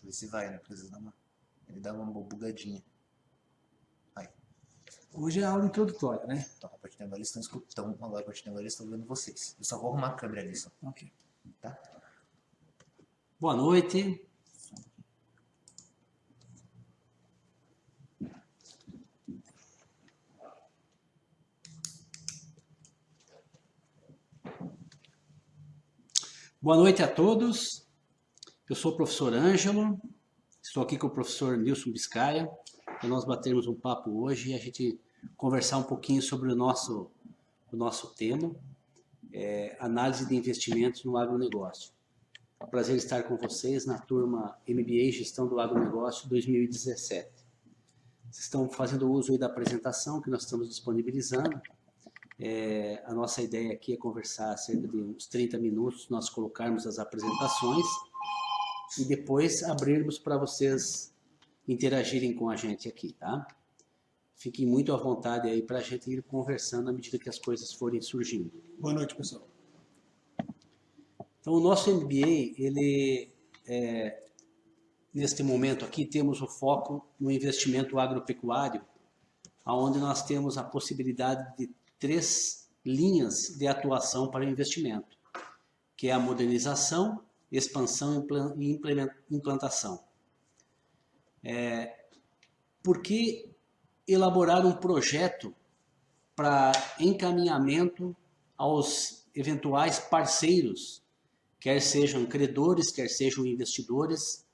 eu ver se vai, né? Precisa dar uma... Ele dá uma bugadinha. Aí. Hoje é a aula introdutória, né? Então, a partir de agora eles estão escutando. Agora, a partir de agora eles estão vendo vocês. Eu só vou arrumar a câmera ali, só. Ok. Tá? Boa noite. Boa noite a todos. Eu sou o professor Ângelo. Estou aqui com o professor Nilson Biscaia, para nós batermos um papo hoje e a gente conversar um pouquinho sobre o nosso tema, análise de investimentos no agronegócio. É um prazer estar com vocês na turma MBA Gestão do Agronegócio 2017. Vocês estão fazendo uso aí da apresentação que nós estamos disponibilizando. A nossa ideia aqui é conversar cerca de uns 30 minutos, nós colocarmos as apresentações e depois abrirmos para vocês interagirem com a gente aqui, tá? Fiquem muito à vontade aí para a gente ir conversando à medida que as coisas forem surgindo. Boa noite, pessoal. Então, o nosso MBA, neste momento aqui, temos o foco no investimento agropecuário, onde nós temos a possibilidade de 3 linhas de atuação para o investimento, que é a modernização, expansão e implantação. Por que elaborar um projeto para encaminhamento aos eventuais parceiros, quer sejam credores, quer sejam investidores?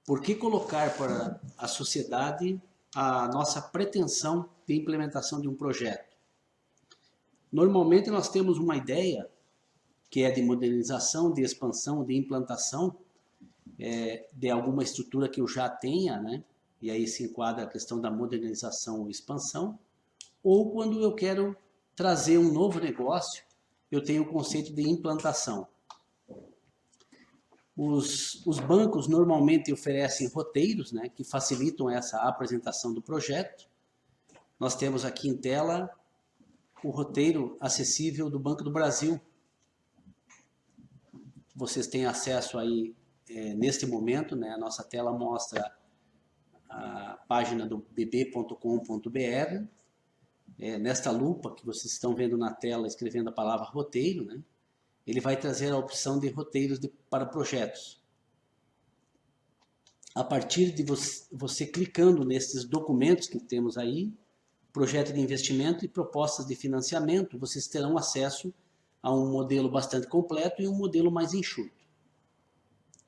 Por que colocar para a sociedade a nossa pretensão de implementação de um projeto? Normalmente nós temos uma ideia que é de modernização, de expansão, de implantação de alguma estrutura que eu já tenha, né? E aí se enquadra a questão da modernização e expansão. Ou quando eu quero trazer um novo negócio, eu tenho o conceito de implantação. Os bancos normalmente oferecem roteiros, né, que facilitam essa apresentação do projeto. Nós temos aqui em tela o roteiro acessível do Banco do Brasil. Vocês têm acesso aí neste momento, né, a nossa tela mostra a página do bb.com.br. Nesta lupa que vocês estão vendo na tela, escrevendo a palavra roteiro, né, ele vai trazer a opção de roteiros para projetos. A partir de você clicando nesses documentos que temos aí, projeto de investimento e propostas de financiamento, vocês terão acesso a um modelo bastante completo e um modelo mais enxuto.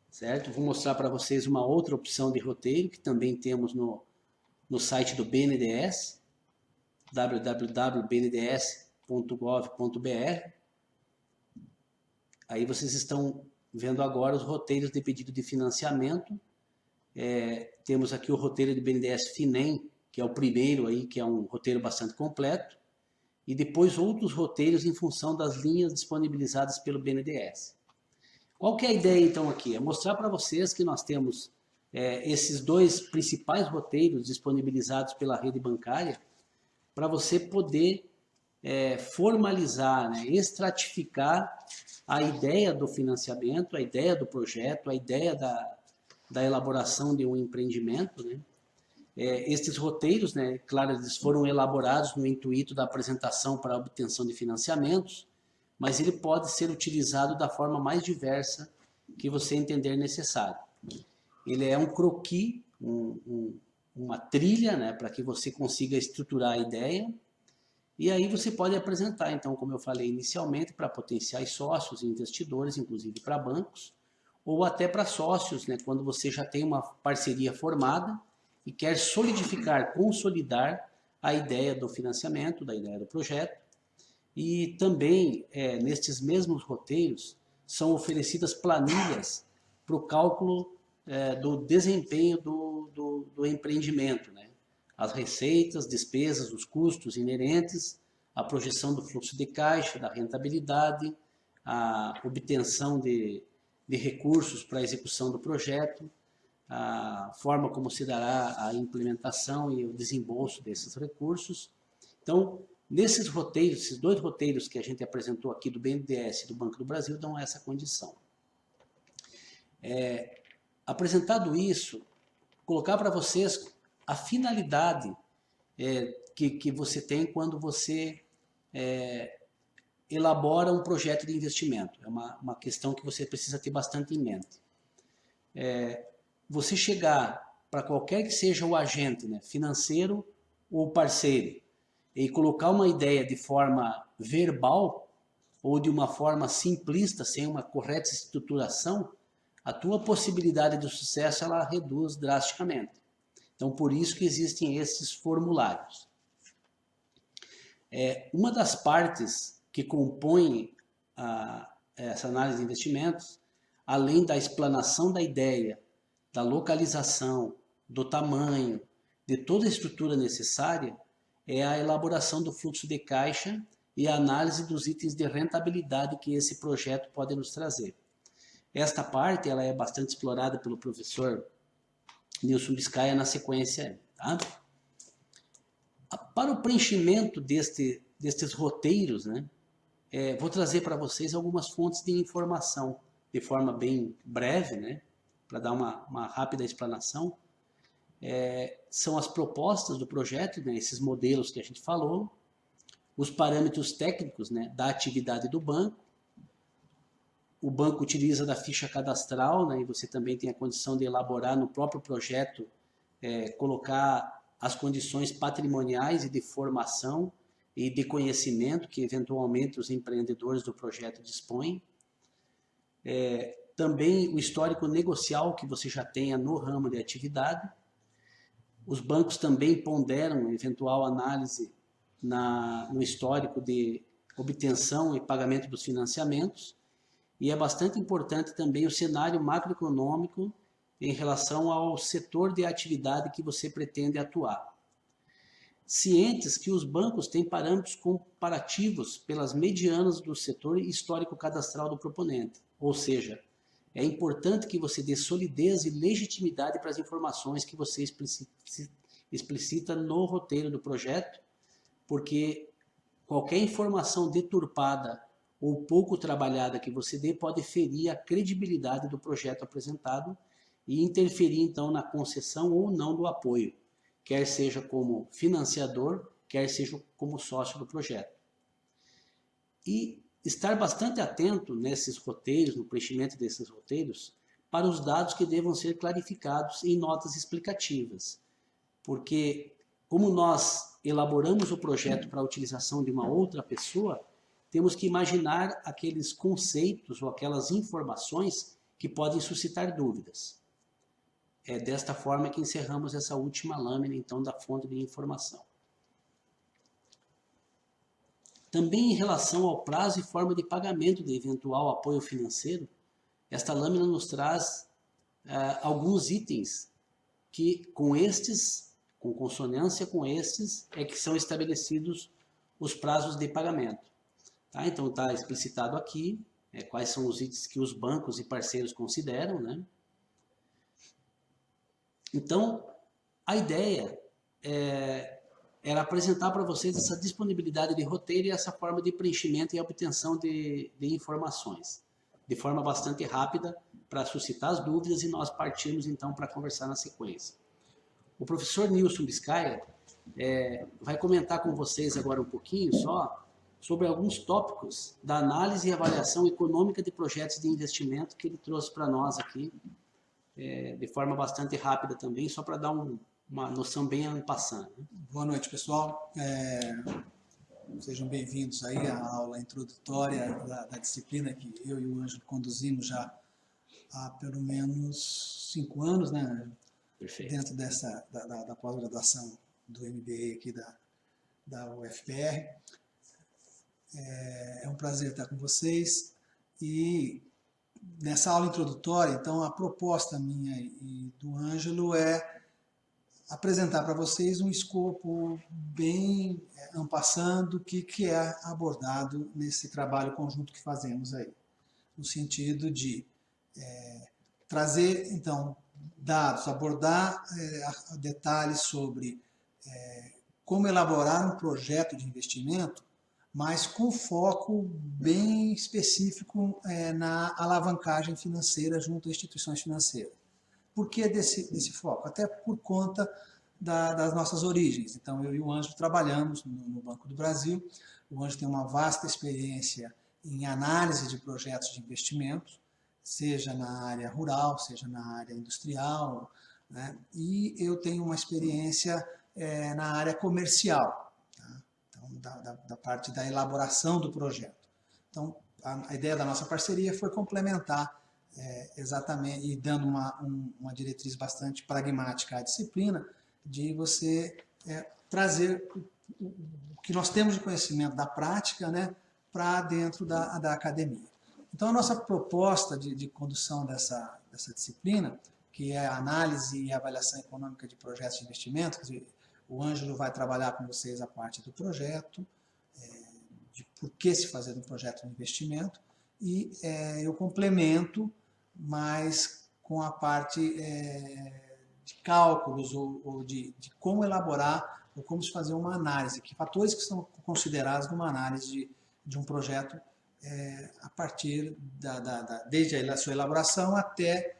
Certo? Vou mostrar para vocês uma outra opção de roteiro que também temos no site do BNDES, www.bnds.gov.br. Aí vocês estão vendo agora os roteiros de pedido de financiamento. Temos aqui o roteiro do BNDES Finem, que é o primeiro aí, que é um roteiro bastante completo, e depois outros roteiros em função das linhas disponibilizadas pelo BNDES. Qual que é a ideia então aqui? É mostrar para vocês que nós temos esses 2 principais roteiros disponibilizados pela rede bancária para você poder formalizar, né, estratificar a ideia do financiamento, a ideia do projeto, a ideia da elaboração de um empreendimento, né? Estes roteiros, né, claro, eles foram elaborados no intuito da apresentação para a obtenção de financiamentos, mas ele pode ser utilizado da forma mais diversa que você entender necessário. Ele é um croquis, uma trilha, né, para que você consiga estruturar a ideia, e aí você pode apresentar, então, como eu falei inicialmente, para potenciais sócios e investidores, inclusive para bancos, ou até para sócios, né, quando você já tem uma parceria formada e quer solidificar, consolidar a ideia do financiamento, da ideia do projeto. E também, nestes mesmos roteiros, são oferecidas planilhas para o cálculo do desempenho do empreendimento, né? As receitas, despesas, os custos inerentes, a projeção do fluxo de caixa, da rentabilidade, a obtenção de recursos para a execução do projeto, a forma como se dará a implementação e o desembolso desses recursos. Então, nesses roteiros, esses 2 roteiros que a gente apresentou aqui do BNDES e do Banco do Brasil dão essa condição. apresentado isso, colocar para vocês a finalidade que você tem quando você elabora um projeto de investimento. É uma questão que você precisa ter bastante em mente. Você chegar para qualquer que seja o agente, né, financeiro ou parceiro, e colocar uma ideia de forma verbal ou de uma forma simplista, sem uma correta estruturação, a tua possibilidade de sucesso ela reduz drasticamente. Então, por isso que existem esses formulários. Uma das partes que compõem essa análise de investimentos, além da explanação da ideia, da localização, do tamanho, de toda a estrutura necessária, é a elaboração do fluxo de caixa e a análise dos itens de rentabilidade que esse projeto pode nos trazer. Esta parte ela é bastante explorada pelo professor Nilson Biscaia na sequência. Tá? Para o preenchimento destes roteiros, né, vou trazer para vocês algumas fontes de informação, de forma bem breve, né, para dar uma rápida explanação. São as propostas do projeto, né, esses modelos que a gente falou, os parâmetros técnicos, né, da atividade do banco. O banco utiliza da ficha cadastral, né, e você também tem a condição de elaborar no próprio projeto, colocar as condições patrimoniais e de formação e de conhecimento que eventualmente os empreendedores do projeto dispõem. Também o histórico negocial que você já tenha no ramo de atividade. Os bancos também ponderam eventual análise no histórico de obtenção e pagamento dos financiamentos. E é bastante importante também o cenário macroeconômico em relação ao setor de atividade que você pretende atuar. Cientes que os bancos têm parâmetros comparativos pelas medianas do setor histórico cadastral do proponente. Ou seja, é importante que você dê solidez e legitimidade para as informações que você explicita no roteiro do projeto, porque qualquer informação deturpada ou pouco trabalhada que você dê pode ferir a credibilidade do projeto apresentado e interferir então na concessão ou não do apoio, quer seja como financiador, quer seja como sócio do projeto. E estar bastante atento nesses roteiros, no preenchimento desses roteiros, para os dados que devam ser clarificados em notas explicativas. Porque, como nós elaboramos o projeto para a utilização de uma outra pessoa, temos que imaginar aqueles conceitos ou aquelas informações que podem suscitar dúvidas. É desta forma que encerramos essa última lâmina, então, da fonte de informação. Também em relação ao prazo e forma de pagamento de eventual apoio financeiro, esta lâmina nos traz alguns itens que, com consonância com estes, que são estabelecidos os prazos de pagamento. Tá? Então está explicitado aqui quais são os itens que os bancos e parceiros consideram, né? Então, a ideia era apresentar para vocês essa disponibilidade de roteiro e essa forma de preenchimento e obtenção de informações, de forma bastante rápida, para suscitar as dúvidas e nós partimos então para conversar na sequência. O professor Nilson Biscaia vai comentar com vocês agora um pouquinho só sobre alguns tópicos da análise e avaliação econômica de projetos de investimento que ele trouxe para nós aqui, de forma bastante rápida também, só para dar uma noção bem en passant. Né? Boa noite, pessoal. Sejam bem-vindos aí à aula introdutória da disciplina que eu e o Ângelo conduzimos já há pelo menos 5 anos, né? Perfeito. Dentro da pós-graduação do MBA aqui da UFPR. É um prazer estar com vocês e nessa aula introdutória, então, a proposta minha e do Ângelo é apresentar para vocês um escopo bem en passant do que é abordado nesse trabalho conjunto que fazemos aí, no sentido de trazer, então, dados, abordar detalhes sobre como elaborar um projeto de investimento, mas com foco bem específico na alavancagem financeira junto a instituições financeiras. Por que desse foco? Até por conta das nossas origens. Então, eu e o Ângelo trabalhamos no Banco do Brasil. O Ângelo tem uma vasta experiência em análise de projetos de investimentos, seja na área rural, seja na área industrial, né? E eu tenho uma experiência na área comercial, tá? Então, da parte da elaboração do projeto. Então, a ideia da nossa parceria foi complementar exatamente, e dando uma diretriz bastante pragmática à disciplina, de você trazer o que nós temos de conhecimento da prática, né, para dentro da academia. Então, a nossa proposta de condução dessa disciplina, que é a análise e avaliação econômica de projetos de investimento, quer dizer, o Ângelo vai trabalhar com vocês a parte do projeto, de por que se fazer um projeto de investimento, e eu complemento mais com a parte de cálculos ou de como elaborar ou como se fazer uma análise, que fatores que são considerados numa análise de um projeto a partir desde a sua elaboração até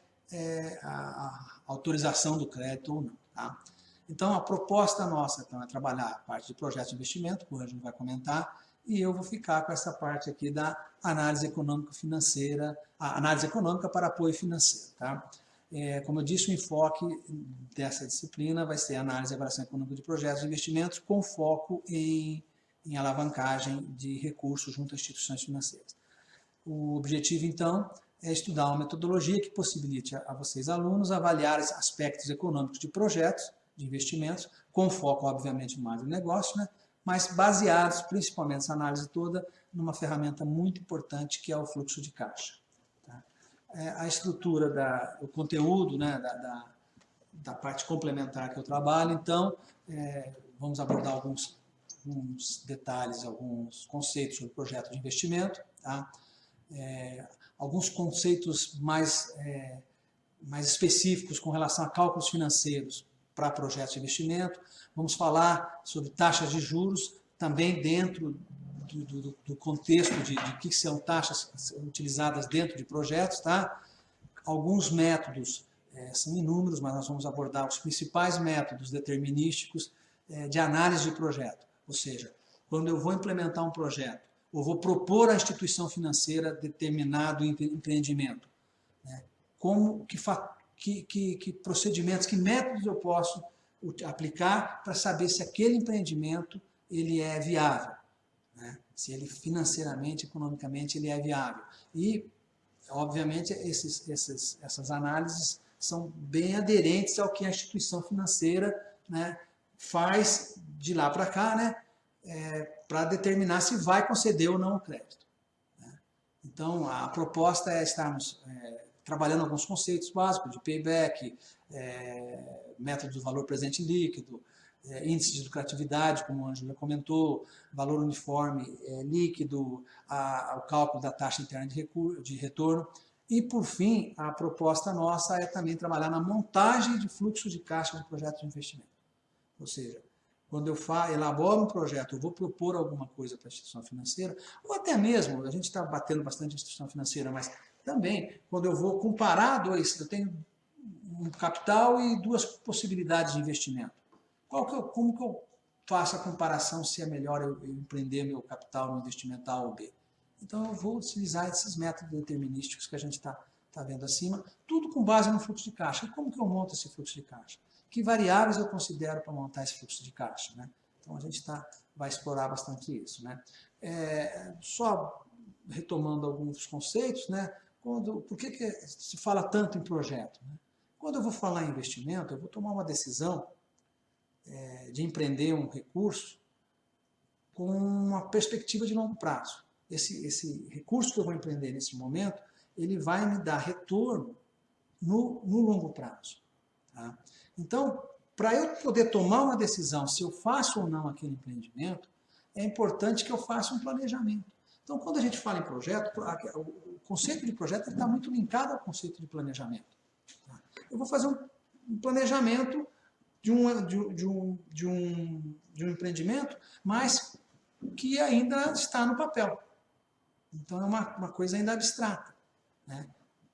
a autorização do crédito ou não. Tá? Então, a proposta nossa então, é trabalhar a parte de projeto de investimento, que o Ângelo vai comentar, e eu vou ficar com essa parte aqui da análise econômico-financeira, a análise econômica para apoio financeiro. Tá? Como eu disse, o enfoque dessa disciplina vai ser análise e avaliação econômica de projetos de investimentos com foco em alavancagem de recursos junto a instituições financeiras. O objetivo, então, é estudar uma metodologia que possibilite a vocês, alunos, avaliar aspectos econômicos de projetos de investimentos, com foco, obviamente, no agronegócio, né? Mas baseados, principalmente essa análise toda, numa ferramenta muito importante que é o fluxo de caixa. Tá? A estrutura, o conteúdo, né, da parte complementar que eu trabalho, então, vamos abordar alguns detalhes, alguns conceitos sobre o projeto de investimento, tá? Alguns conceitos mais específicos com relação a cálculos financeiros para projetos de investimento. Vamos falar sobre taxas de juros, também dentro do contexto de que são taxas utilizadas dentro de projetos. Tá? Alguns métodos, são inúmeros, mas nós vamos abordar os principais métodos determinísticos de análise de projeto. Ou seja, quando eu vou implementar um projeto, ou vou propor à instituição financeira determinado empreendimento, né? Que procedimentos, que métodos eu posso aplicar para saber se aquele empreendimento ele é viável, né? Se ele financeiramente, economicamente, ele é viável. E, obviamente, essas análises são bem aderentes ao que a instituição financeira, né, faz de lá para cá, né, para determinar se vai conceder ou não o crédito. Né? Então, a proposta é estarmos trabalhando alguns conceitos básicos de payback, método do valor presente líquido, índice de lucratividade, como a Angela comentou, valor uniforme líquido, o cálculo da taxa interna de retorno. E, por fim, a proposta nossa é também trabalhar na montagem de fluxo de caixa de projetos de investimento. Ou seja, quando eu elaboro um projeto, eu vou propor alguma coisa para a instituição financeira, ou até mesmo, a gente está batendo bastante a instituição financeira, mas também, quando eu vou comparar eu tenho um capital e duas possibilidades de investimento. Como que eu faço a comparação se é melhor eu empreender meu capital no investimento A ou B? Então, eu vou utilizar esses métodos determinísticos que a gente está vendo acima, tudo com base no fluxo de caixa. E como que eu monto esse fluxo de caixa? Que variáveis eu considero para montar esse fluxo de caixa? Né? Então, a gente vai explorar bastante isso. Né? Só retomando alguns conceitos, né? Por que se fala tanto em projeto? Né? Quando eu vou falar em investimento, eu vou tomar uma decisão de empreender um recurso com uma perspectiva de longo prazo. Esse recurso que eu vou empreender nesse momento, ele vai me dar retorno no longo prazo. Tá? Então, para eu poder tomar uma decisão se eu faço ou não aquele empreendimento, é importante que eu faça um planejamento. Então, quando a gente fala em projeto, o conceito de projeto está muito linkado ao conceito de planejamento. Tá? Eu vou fazer um planejamento de um empreendimento, mas que ainda está no papel. Então, é uma coisa ainda abstrata. Né?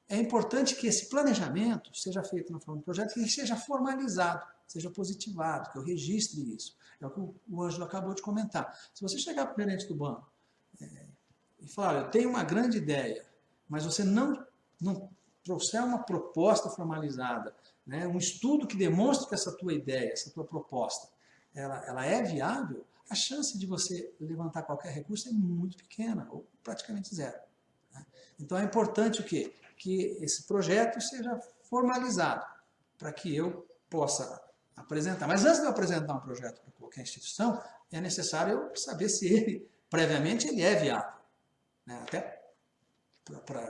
é importante que esse planejamento seja feito na forma de projeto, que ele seja formalizado, seja positivado, que eu registre isso. É o que o Ângelo acabou de comentar. Se você chegar para o gerente do banco e falar, olha, eu tenho uma grande ideia, mas você não trouxer uma proposta formalizada, né, um estudo que demonstre que essa tua ideia, essa tua proposta, ela é viável, a chance de você levantar qualquer recurso é muito pequena, ou praticamente zero. Né? Então é importante o quê? Que esse projeto seja formalizado, para que eu possa apresentar. Mas antes de eu apresentar um projeto para qualquer instituição, é necessário eu saber se ele, previamente, ele é viável. Né? Até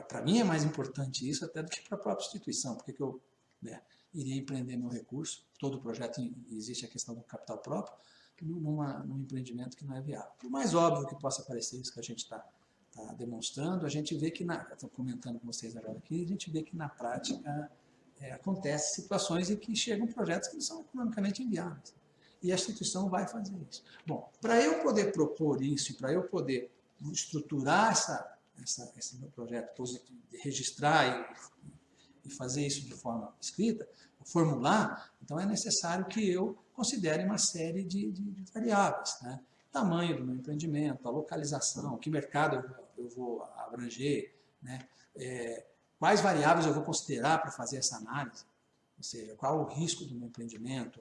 para mim é mais importante isso até do que para a própria instituição, porque que eu iria empreender meu recurso, todo projeto existe a questão do capital próprio, num empreendimento que não é viável. Por mais óbvio que possa parecer isso que a gente está demonstrando, a gente vê que, estou comentando com vocês agora aqui, a gente vê que na prática acontecem situações em que chegam projetos que são economicamente inviáveis. E a instituição vai fazer isso. Bom, para eu poder propor isso, para eu poder estruturar esse meu projeto, registrar e fazer isso de forma escrita, formular, então é necessário que eu considere uma série de variáveis, né? Tamanho do meu empreendimento, a localização, que mercado eu vou abranger, né? Quais variáveis eu vou considerar para fazer essa análise, ou seja, qual o risco do meu empreendimento,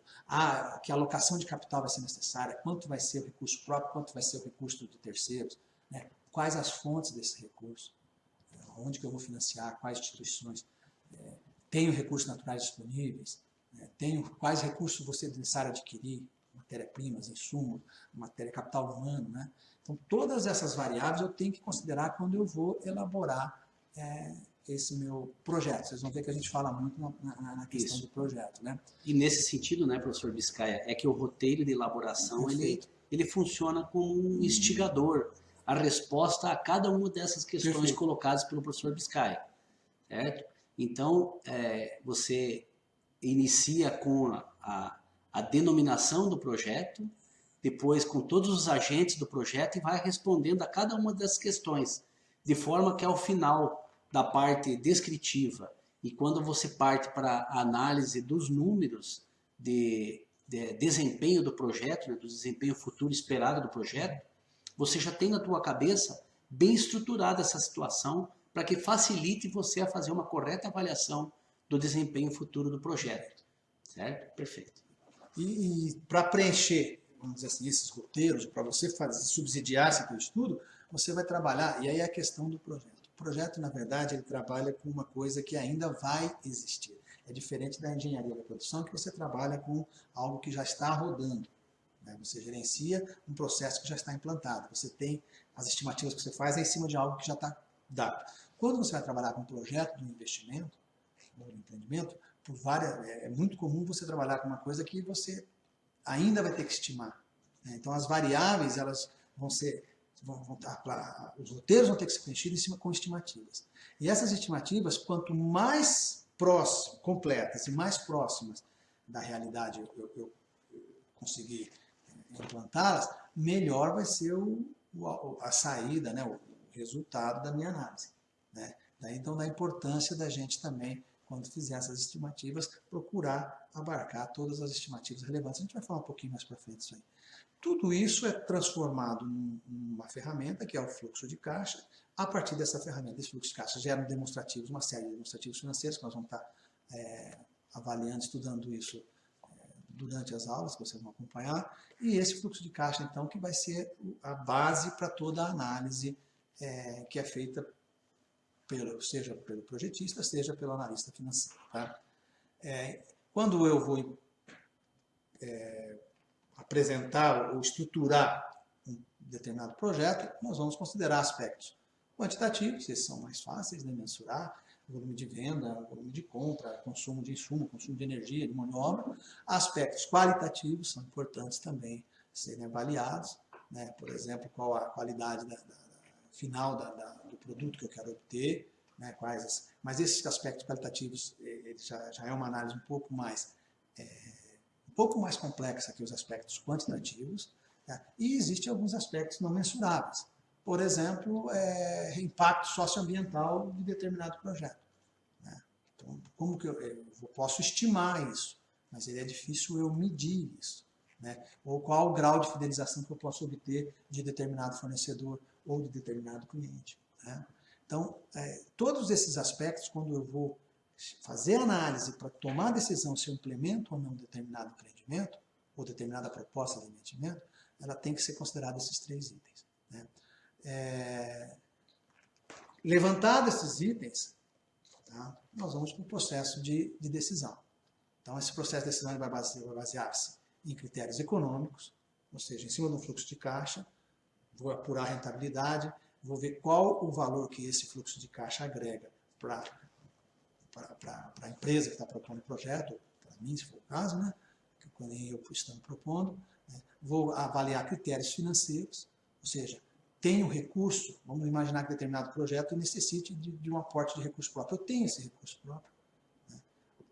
que alocação de capital vai ser necessária, quanto vai ser o recurso próprio, quanto vai ser o recurso de terceiros, né? Quais as fontes desse recurso, onde que eu vou financiar, quais instituições, tenho recursos naturais disponíveis, quais recursos você necessário adquirir, matéria-primas, insumos, capital humano, né? Então, todas essas variáveis eu tenho que considerar quando eu vou elaborar esse meu projeto. Vocês vão ver que a gente fala muito na questão do projeto, né? E nesse sentido, né, professor Biscaia, é que o roteiro de elaboração ele funciona como um instigador, a resposta a cada uma dessas questões colocadas pelo professor Biscaia, certo? Então, você inicia com a denominação do projeto, depois com todos os agentes do projeto e vai respondendo a cada uma das questões, de forma que ao final da parte descritiva e quando você parte para a análise dos números de desempenho do projeto, né, do desempenho futuro esperado do projeto, você já tem na tua cabeça bem estruturada essa situação para que facilite você a fazer uma correta avaliação do desempenho futuro do projeto. Certo? Perfeito. E para preencher, vamos dizer assim, esses roteiros, para você subsidiar esse teu estudo, você vai trabalhar, e aí é a questão do projeto. O projeto, na verdade, ele trabalha com uma coisa que ainda vai existir. É diferente da engenharia da produção, que você trabalha com algo que já está rodando. Né? Você gerencia um processo que já está implantado. Você tem as estimativas que você faz em cima de algo que já está dado. Quando você vai trabalhar com um projeto de investimento, ou de empreendimento, é muito comum você trabalhar com uma coisa que você ainda vai ter que estimar. Né? Então, as variáveis, elas vão ser... os roteiros vão ter que ser preenchidos em cima com estimativas. E essas estimativas, quanto mais completas e mais próximas da realidade eu conseguir implantá-las, melhor vai ser a saída, né, o resultado da minha análise. Né? Então, da importância da gente também, quando fizer essas estimativas, procurar abarcar todas as estimativas relevantes. A gente vai falar um pouquinho mais para frente disso aí. Tudo isso é transformado numa ferramenta, que é o fluxo de caixa. A partir dessa ferramenta, esse fluxo de caixa gera demonstrativos, uma série de demonstrativos financeiros, que nós vamos estar avaliando, estudando isso durante as aulas, que vocês vão acompanhar. E esse fluxo de caixa, então, que vai ser a base para toda a análise que é feita seja pelo projetista, seja pelo analista financeiro. Tá? Quando eu vou apresentar ou estruturar um determinado projeto, nós vamos considerar aspectos quantitativos, esses são mais fáceis de mensurar, volume de venda, volume de compra, consumo de insumo, consumo de energia, de mão de obra. Aspectos qualitativos são importantes também serem avaliados, né? Por exemplo, qual a qualidade final do produto que eu quero obter, né? Mas esses aspectos qualitativos já é uma análise um pouco mais complexa que os aspectos quantitativos, né? E existem alguns aspectos não mensuráveis. Por exemplo, impacto socioambiental de determinado projeto. Então, como que eu posso estimar isso, mas é difícil eu medir isso, né? Ou qual o grau de fidelização que eu posso obter de determinado fornecedor ou de determinado cliente, né? Então, todos esses aspectos, quando eu vou fazer análise para tomar a decisão se eu implemento ou não determinado empreendimento, ou determinada proposta de investimento, ela tem que ser considerada esses 3 itens, né? Levantados esses itens, tá, nós vamos para o processo de decisão. Então, esse processo de decisão vai basear-se em critérios econômicos, ou seja, em cima do fluxo de caixa, vou apurar a rentabilidade, vou ver qual o valor que esse fluxo de caixa agrega para a empresa que está propondo o projeto, para mim, se for o caso, né, quando eu estou propondo, né, vou avaliar critérios financeiros, ou seja, tenho recurso, vamos imaginar que determinado projeto necessite de um aporte de recurso próprio. Eu tenho esse recurso próprio, né?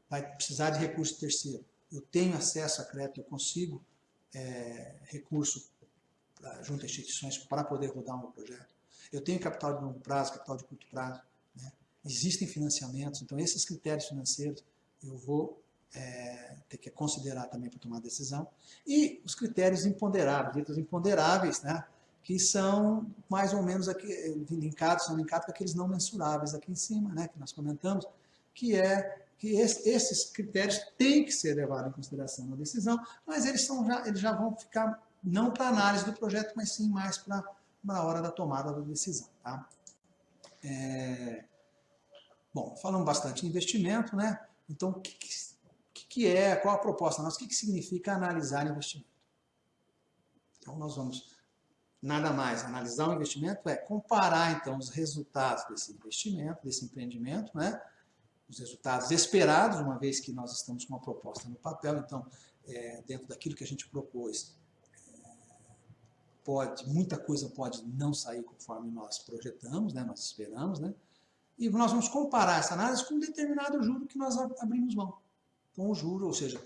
Vai precisar de recurso terceiro. Eu tenho acesso a crédito, eu consigo recurso junto a instituições para poder rodar o meu projeto. Eu tenho capital de longo prazo, capital de curto prazo, né? Existem financiamentos, então esses critérios financeiros eu vou ter que considerar também para tomar decisão. E os critérios imponderáveis, ditos imponderáveis, né? Que são mais ou menos aqui, linkados com aqueles não mensuráveis aqui em cima, né, que nós comentamos, que esses critérios têm que ser levados em consideração na decisão, mas eles já vão ficar não para análise do projeto, mas sim mais para a hora da tomada da decisão. Tá? Bom, falamos bastante em investimento, né? Então, o que é, qual a proposta nossa? O que significa analisar investimento? Então, nós vamos... Nada mais, analisar o investimento é comparar, então, os resultados desse investimento, desse empreendimento, né? Os resultados esperados, uma vez que nós estamos com uma proposta no papel, então, dentro daquilo que a gente propôs, muita coisa pode não sair conforme nós projetamos, né? Nós esperamos, né? E nós vamos comparar essa análise com um determinado juro que nós abrimos mão. Com o juro, ou seja,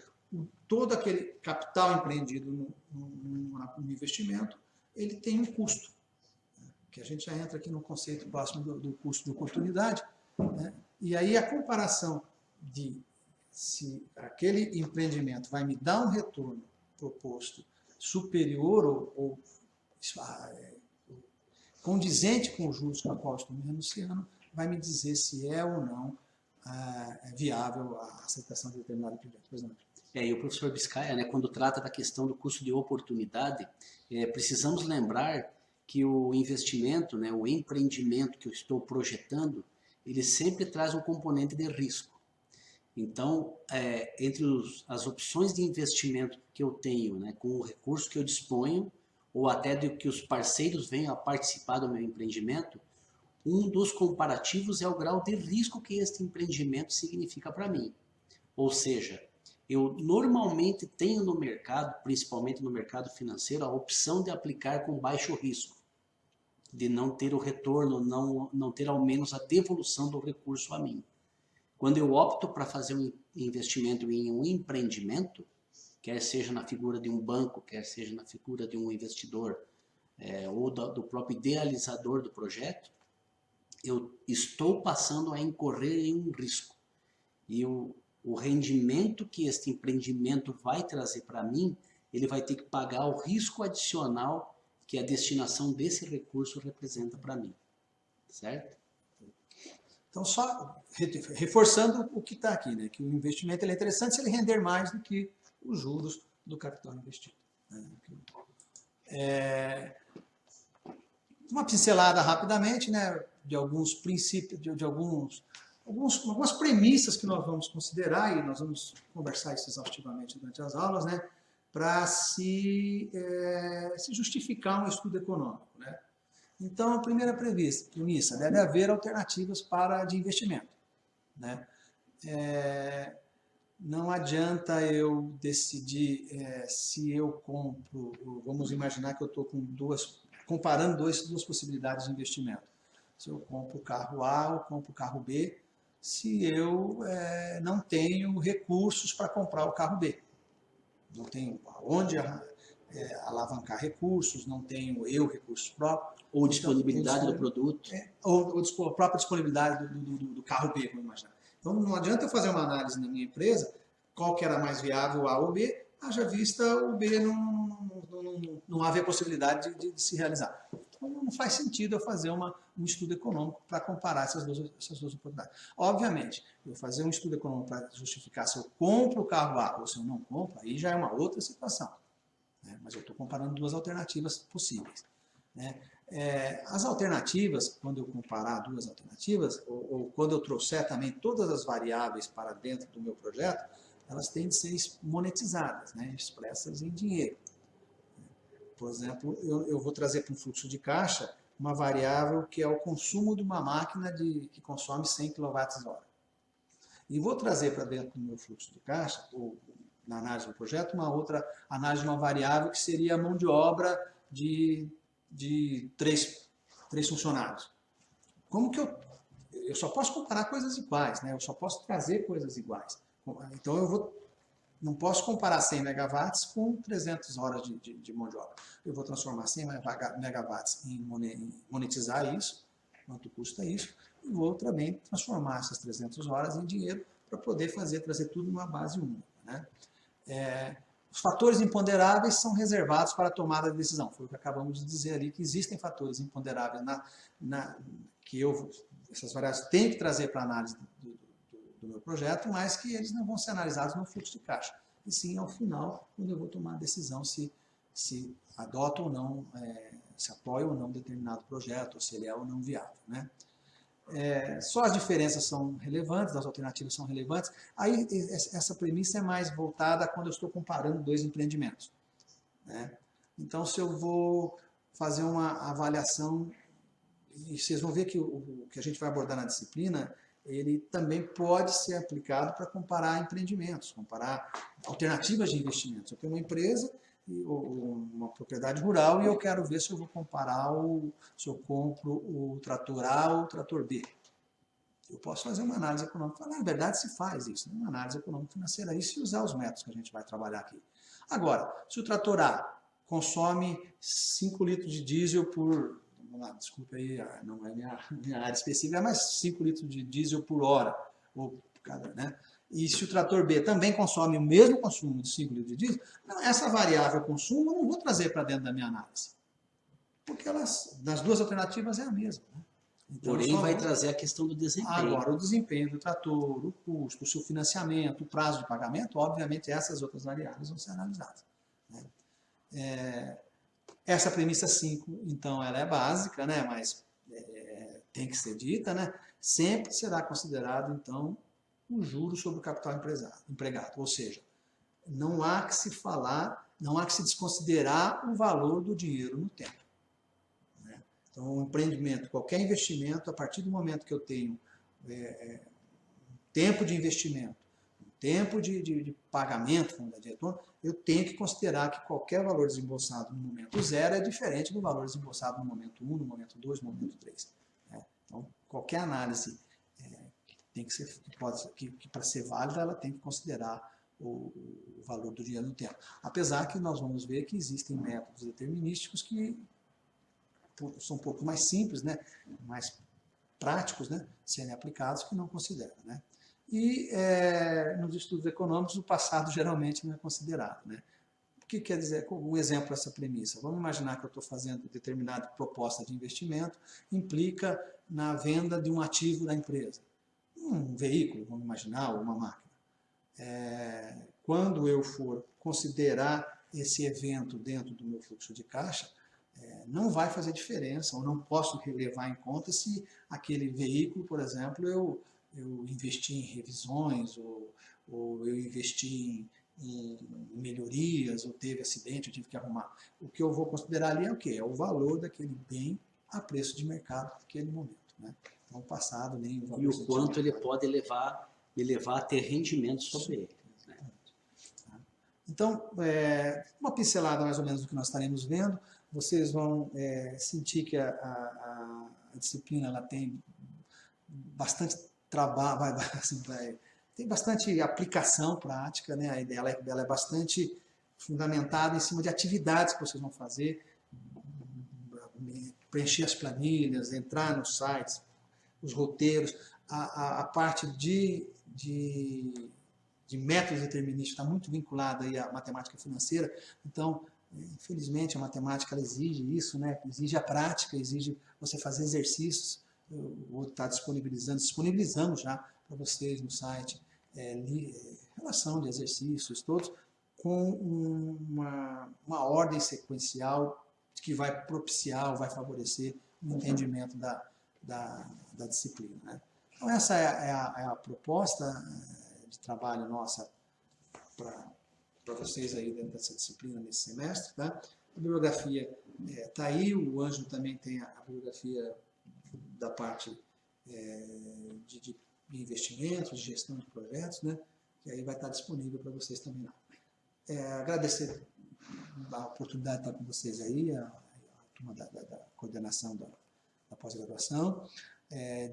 todo aquele capital empreendido no investimento, ele tem um custo, né, que a gente já entra aqui no conceito próximo do custo de oportunidade, né, e aí a comparação de se aquele empreendimento vai me dar um retorno proposto superior ou condizente com os juros com os quais estou me renunciando, vai me dizer se é ou não viável a aceitação de determinado projeto. Por exemplo. E o professor Biscaia, né, quando trata da questão do custo de oportunidade, precisamos lembrar que o investimento, né, o empreendimento que eu estou projetando, ele sempre traz um componente de risco. Então, entre as opções de investimento que eu tenho, né, com o recurso que eu disponho, ou até de que os parceiros venham a participar do meu empreendimento, um dos comparativos é o grau de risco que este empreendimento significa para mim. Ou seja, eu normalmente tenho no mercado, principalmente no mercado financeiro, a opção de aplicar com baixo risco, de não ter o retorno, não ter ao menos a devolução do recurso a mim. Quando eu opto para fazer um investimento em um empreendimento, quer seja na figura de um banco, quer seja na figura de um investidor ou do próprio idealizador do projeto, eu estou passando a incorrer em um risco. E o rendimento que este empreendimento vai trazer para mim, ele vai ter que pagar o risco adicional que a destinação desse recurso representa para mim. Certo? Então, só reforçando o que está aqui, né? Que o investimento é interessante se ele render mais do que os juros do capital investido. Uma pincelada rapidamente, né, de alguns princípios, de algumas premissas que nós vamos considerar, e nós vamos conversar isso exaustivamente durante as aulas, né, para se justificar um estudo econômico. Né? Então, a primeira premissa, deve haver alternativas de investimento. Né? Não adianta eu decidir se eu compro, vamos imaginar que eu estou comparando duas possibilidades de investimento. Se eu compro o carro A ou compro o carro B, se eu não tenho recursos para comprar o carro B. Não tenho onde alavancar recursos, não tenho recursos próprios. Ou disponibilidade do produto. Ou a própria disponibilidade do carro B, vamos imaginar. Então, não adianta eu fazer uma análise na minha empresa, qual que era mais viável, A ou B, haja vista o B não haver possibilidade de se realizar. Então, não faz sentido eu fazer um estudo econômico para comparar essas duas oportunidades. Obviamente, eu fazer um estudo econômico para justificar se eu compro o carro A ou se eu não compro, aí já é uma outra situação, né? Mas eu estou comparando duas alternativas possíveis, né? As alternativas, quando eu comparar duas alternativas, ou quando eu trouxer também todas as variáveis para dentro do meu projeto, elas têm de ser monetizadas, né? Expressas em dinheiro. Por exemplo, eu vou trazer para um fluxo de caixa uma variável que é o consumo de uma máquina que consome 100 kWh. E vou trazer para dentro do meu fluxo de caixa, ou na análise do projeto, uma outra análise de uma variável que seria a mão de obra de 3 funcionários. Como que eu só posso comparar coisas iguais, né? Eu só posso trazer coisas iguais. Então não posso comparar 100 megawatts com 300 horas de mão de obra. Eu vou transformar 100 megawatts em monetizar isso, quanto custa isso, e vou também transformar essas 300 horas em dinheiro para poder trazer tudo numa base única, né? Os fatores imponderáveis são reservados para a tomada de decisão. Foi o que acabamos de dizer ali, que existem fatores imponderáveis essas variáveis têm que trazer para a análise do meu projeto, mas que eles não vão ser analisados no fluxo de caixa. E sim, ao final, quando eu vou tomar a decisão se adoto ou não, se apoio ou não determinado projeto, ou se ele é ou não viável, né? Só as diferenças são relevantes, as alternativas são relevantes. Aí essa premissa é mais voltada a quando eu estou comparando dois empreendimentos, né? Então, se eu vou fazer uma avaliação, e vocês vão ver que o que a gente vai abordar na disciplina, ele também pode ser aplicado para comparar empreendimentos, comparar alternativas de investimentos. Eu tenho uma empresa, uma propriedade rural, e eu quero ver se eu vou comparar, se eu compro o trator A ou o trator B. Eu posso fazer uma análise econômica. Na verdade, se faz isso, né? Uma análise econômica financeira, isso, e usar os métodos que a gente vai trabalhar aqui. Agora, se o trator A consome 5 litros de diesel por... Desculpa aí, não é minha área específica, mas 5 litros de diesel por hora, ou cada, né? E se o trator B também consome o mesmo consumo de 5 litros de diesel, essa variável consumo eu não vou trazer para dentro da minha análise, porque nas duas alternativas é a mesma, né? Então, porém, vai trazer a questão do desempenho. Agora, o desempenho do trator, o custo, o seu financiamento, o prazo de pagamento, obviamente essas outras variáveis vão ser analisadas, né? Essa premissa 5, então, ela é básica, né? Mas tem que ser dita, né? Sempre será considerado, então, o juro sobre o capital empregado. Ou seja, não há que se falar, não há que se desconsiderar o valor do dinheiro no tempo, né? Então, um empreendimento, qualquer investimento, a partir do momento que eu tenho tempo de investimento, tempo de pagamento, fundo de retorno, eu tenho que considerar que qualquer valor desembolsado no momento 0 é diferente do valor desembolsado no momento 1, no momento 2, no momento 3. Né? Então, qualquer análise tem que ser, que para ser válida, ela tem que considerar o valor do dinheiro no tempo. Apesar que nós vamos ver que existem métodos determinísticos que são um pouco mais simples, né? Mais práticos, né? Serem aplicados, que não consideram, né? E nos estudos econômicos o passado geralmente não é considerado, né? O que quer dizer? Um exemplo dessa premissa. Vamos imaginar que eu estou fazendo determinada proposta de investimento, implica na venda de um ativo da empresa. Um veículo, vamos imaginar, ou uma máquina. Quando eu for considerar esse evento dentro do meu fluxo de caixa, não vai fazer diferença, ou não posso levar em conta se aquele veículo, por exemplo, eu investi em revisões, ou eu investi em melhorias, ou teve acidente, eu tive que arrumar. O que eu vou considerar ali é o quê? É o valor daquele bem a preço de mercado naquele momento, né? Não o passado, nem o valor. E o quanto ele pode me levar a ter rendimento sobre ele, né? Então, uma pincelada mais ou menos do que nós estaremos vendo. Vocês vão sentir que a disciplina ela tem bastante trabalho, assim, tem bastante aplicação prática, né? A ideia ela é bastante fundamentada em cima de atividades que vocês vão fazer, preencher as planilhas, entrar nos sites, os roteiros, a parte de de métodos deterministas está muito vinculada aí à matemática financeira. Então, infelizmente, a matemática ela exige isso, né? Exige a prática, exige você fazer exercícios. O outro está disponibilizamos já para vocês no site relação de exercícios todos com uma ordem sequencial que vai propiciar, vai favorecer o entendimento da disciplina, né? Então, essa é a proposta de trabalho nossa para vocês aí dentro dessa disciplina nesse semestre, tá? A bibliografia está aí, o Ângelo também tem a bibliografia da parte de investimentos, de gestão de projetos, né? Que aí vai estar disponível para vocês também lá. Agradecer a oportunidade de estar com vocês aí, a turma da coordenação da pós-graduação,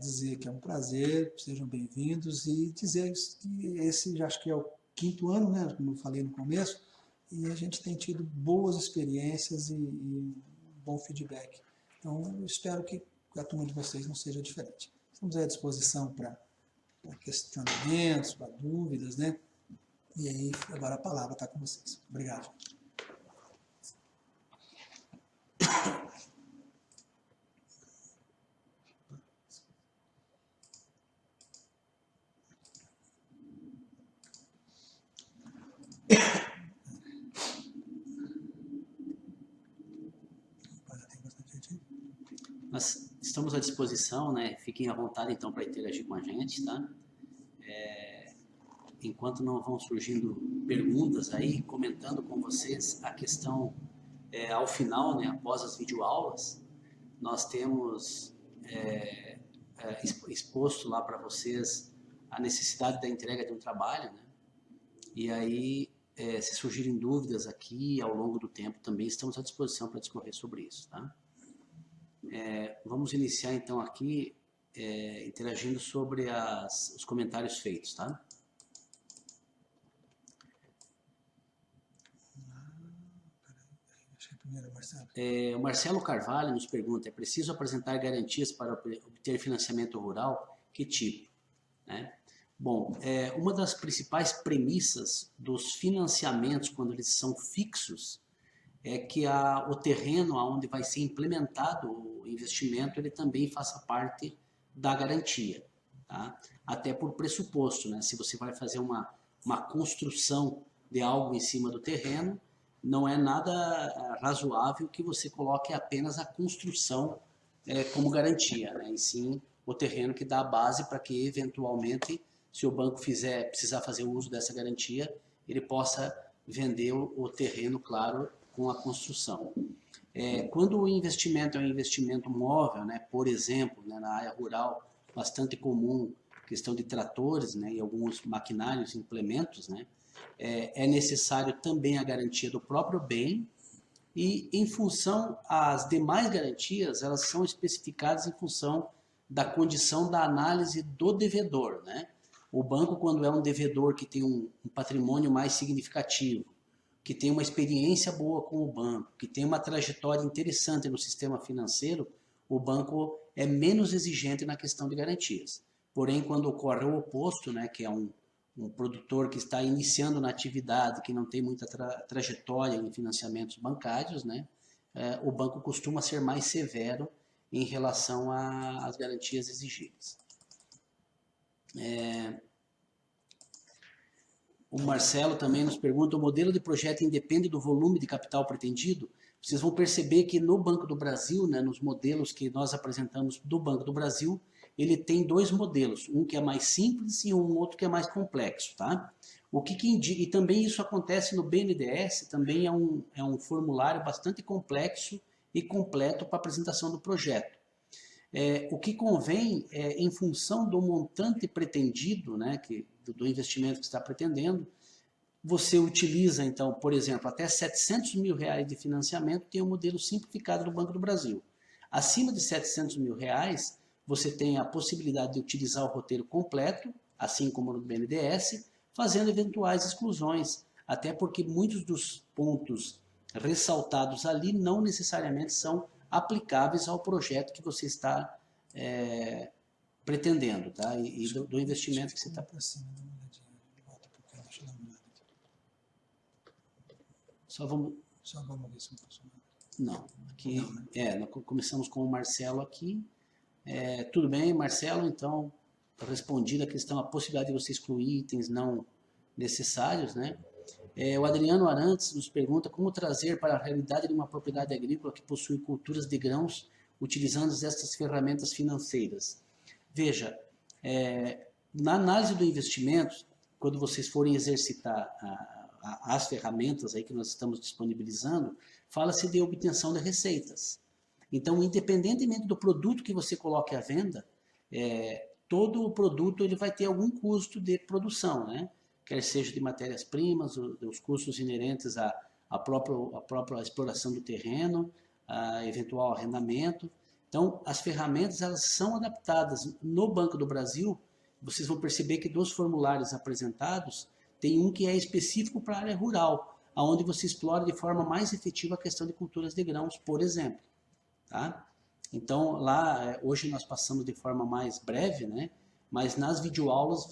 dizer que é um prazer, sejam bem-vindos e dizer que esse já acho que é o 5º ano, né, como eu falei no começo, e a gente tem tido boas experiências e bom feedback. Então, eu espero que a turma de vocês não seja diferente. Estamos à disposição para questionamentos, para dúvidas, né? E aí, agora a palavra está com vocês. Obrigado. Nós estamos à disposição, né? Fiquem à vontade, então, para interagir com a gente, tá? Enquanto não vão surgindo perguntas aí, comentando com vocês a questão, ao final, né? Após as videoaulas, nós temos exposto lá para vocês a necessidade da entrega de um trabalho, né? E aí, se surgirem dúvidas aqui ao longo do tempo, também estamos à disposição para discorrer sobre isso, tá? Vamos iniciar então aqui interagindo sobre os comentários feitos, tá? O Marcelo Carvalho nos pergunta: é preciso apresentar garantias para obter financiamento rural? Que tipo? Né? Bom, uma das principais premissas dos financiamentos, quando eles são fixos, é que o terreno onde vai ser implementado o investimento, ele também faça parte da garantia, tá? Até por pressuposto, né? Se você vai fazer uma construção de algo em cima do terreno, não é nada razoável que você coloque apenas a construção como garantia, né? E sim o terreno que dá a base para que, eventualmente, se o banco precisar fazer uso dessa garantia, ele possa vender o terreno, claro, com a construção. Quando o investimento é um investimento móvel, né, por exemplo, né, na área rural, bastante comum, questão de tratores, né, e alguns maquinários, implementos, né, é necessário também a garantia do próprio bem, e em função, as demais garantias, elas são especificadas em função da condição da análise do devedor, né? O banco, quando é um devedor que tem um patrimônio mais significativo, que tem uma experiência boa com o banco, que tem uma trajetória interessante no sistema financeiro, o banco é menos exigente na questão de garantias. Porém, quando ocorre o oposto, né, que é um produtor que está iniciando na atividade, que não tem muita trajetória em financiamentos bancários, né, o banco costuma ser mais severo em relação às garantias exigidas. O Marcelo também nos pergunta: o modelo de projeto independe do volume de capital pretendido? Vocês vão perceber que no Banco do Brasil, né, nos modelos que nós apresentamos do Banco do Brasil, ele tem 2 modelos, um que é mais simples e um outro que é mais complexo, tá? O que indica, e também isso acontece no BNDES, também é um formulário bastante complexo e completo para a apresentação do projeto. O que convém, em função do montante pretendido, né, do investimento que está pretendendo, você utiliza, então, por exemplo, até R$700 mil de financiamento, tem um modelo simplificado do Banco do Brasil. Acima de R$700 mil, você tem a possibilidade de utilizar o roteiro completo, assim como no BNDES, fazendo eventuais exclusões, até porque muitos dos pontos ressaltados ali não necessariamente são aplicáveis ao projeto que você está pretendendo, tá? E do investimento que você está... Para cima, dá uma olhadinha. Volta um pouquinho, deixa eu dar uma olhada aqui. Só vamos... Só vamos ver se não passou nada. Não, aqui... Não, né? nós começamos com o Marcelo aqui. Tudo bem, Marcelo, então, respondida a questão, a possibilidade de você excluir itens não necessários, né? O Adriano Arantes nos pergunta como trazer para a realidade de uma propriedade agrícola que possui culturas de grãos utilizando estas ferramentas financeiras. Veja, na análise do investimento, quando vocês forem exercitar as ferramentas aí que nós estamos disponibilizando, fala-se de obtenção de receitas. Então, independentemente do produto que você coloque à venda, todo o produto ele vai ter algum custo de produção, né? Quer seja de matérias-primas, os custos inerentes à própria exploração do terreno, a eventual arrendamento. Então, as ferramentas elas são adaptadas. No Banco do Brasil, vocês vão perceber que dos formulários apresentados, tem um que é específico para a área rural, onde você explora de forma mais efetiva a questão de culturas de grãos, por exemplo. Tá? Então, lá, hoje nós passamos de forma mais breve, né? Mas nas videoaulas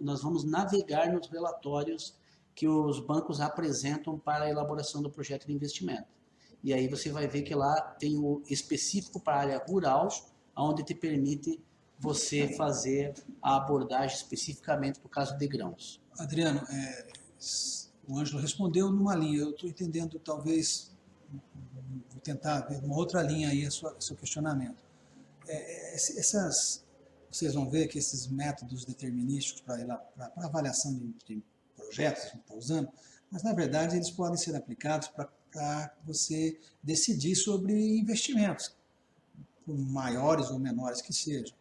nós vamos navegar nos relatórios que os bancos apresentam para a elaboração do projeto de investimento. E aí você vai ver que lá tem o específico para a área rural, onde te permite você fazer a abordagem especificamente do caso de grãos. Adriano, o Ângelo respondeu numa linha, eu estou entendendo talvez, vou tentar ver uma outra linha aí, seu questionamento. Vocês vão ver que esses métodos determinísticos para avaliação de projetos que a gente está usando, mas na verdade eles podem ser aplicados para você decidir sobre investimentos, por maiores ou menores que sejam.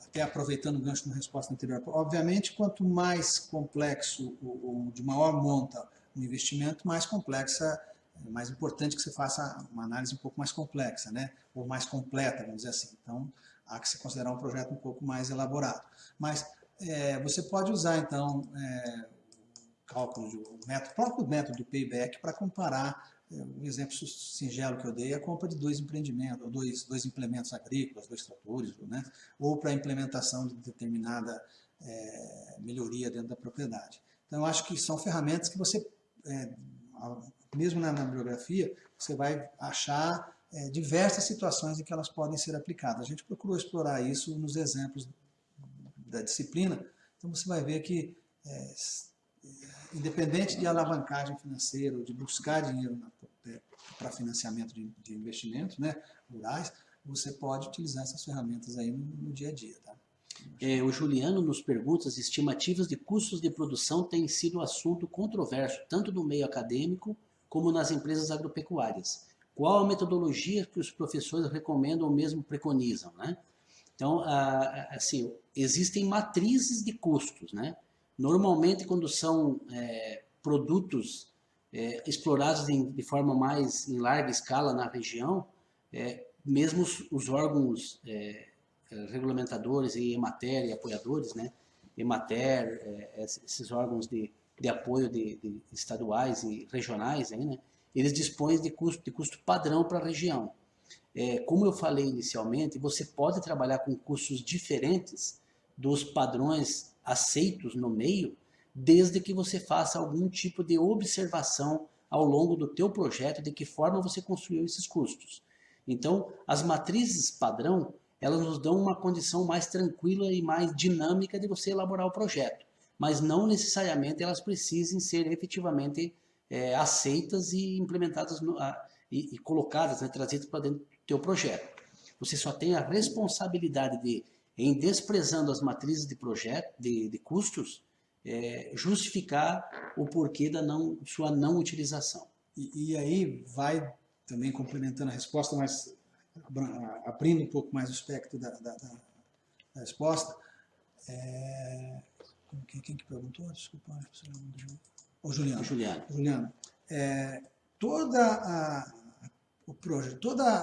Até aproveitando o gancho na resposta anterior, obviamente quanto mais complexo ou de maior monta o investimento, mais complexa, mais importante que você faça uma análise um pouco mais complexa, né? Ou mais completa, vamos dizer assim. Então, há que se considerar um projeto um pouco mais elaborado. Mas você pode usar, então, o próprio método do payback para comparar. Um exemplo singelo que eu dei é a compra de 2 empreendimentos, ou dois implementos agrícolas, 2 tratores, né? Ou para a implementação de determinada melhoria dentro da propriedade. Então, eu acho que são ferramentas que você, mesmo na bibliografia, você vai achar diversas situações em que elas podem ser aplicadas. A gente procurou explorar isso nos exemplos da disciplina, então você vai ver que, independente de alavancagem financeira, ou de buscar dinheiro para financiamento de investimentos, né, rurais, você pode utilizar essas ferramentas aí no dia a dia. Tá? O Juliano nos pergunta, as estimativas de custos de produção têm sido assunto controverso, tanto no meio acadêmico como nas empresas agropecuárias. Qual a metodologia que os professores recomendam ou mesmo preconizam, né? Então, assim, existem matrizes de custos, né? Normalmente, quando são produtos explorados de forma mais em larga escala na região, mesmo os órgãos regulamentadores e Emater e apoiadores, né? Emater, esses órgãos de apoio de estaduais e regionais, aí, né? Eles dispõem de custo padrão para a região. Como eu falei inicialmente, você pode trabalhar com custos diferentes dos padrões aceitos no meio, desde que você faça algum tipo de observação ao longo do teu projeto de que forma você construiu esses custos. Então, as matrizes padrão, elas nos dão uma condição mais tranquila e mais dinâmica de você elaborar o projeto, mas não necessariamente elas precisem ser efetivamente aceitas e implementadas e colocadas, né, trazidas para dentro do teu projeto. Você só tem a responsabilidade de, em desprezando as matrizes de projeto, de custos, justificar o porquê da sua não utilização. E aí vai também complementando a resposta, mas abrindo um pouco mais o espectro da resposta. Quem que perguntou? Desculpa. O Juliano. Juliano, toda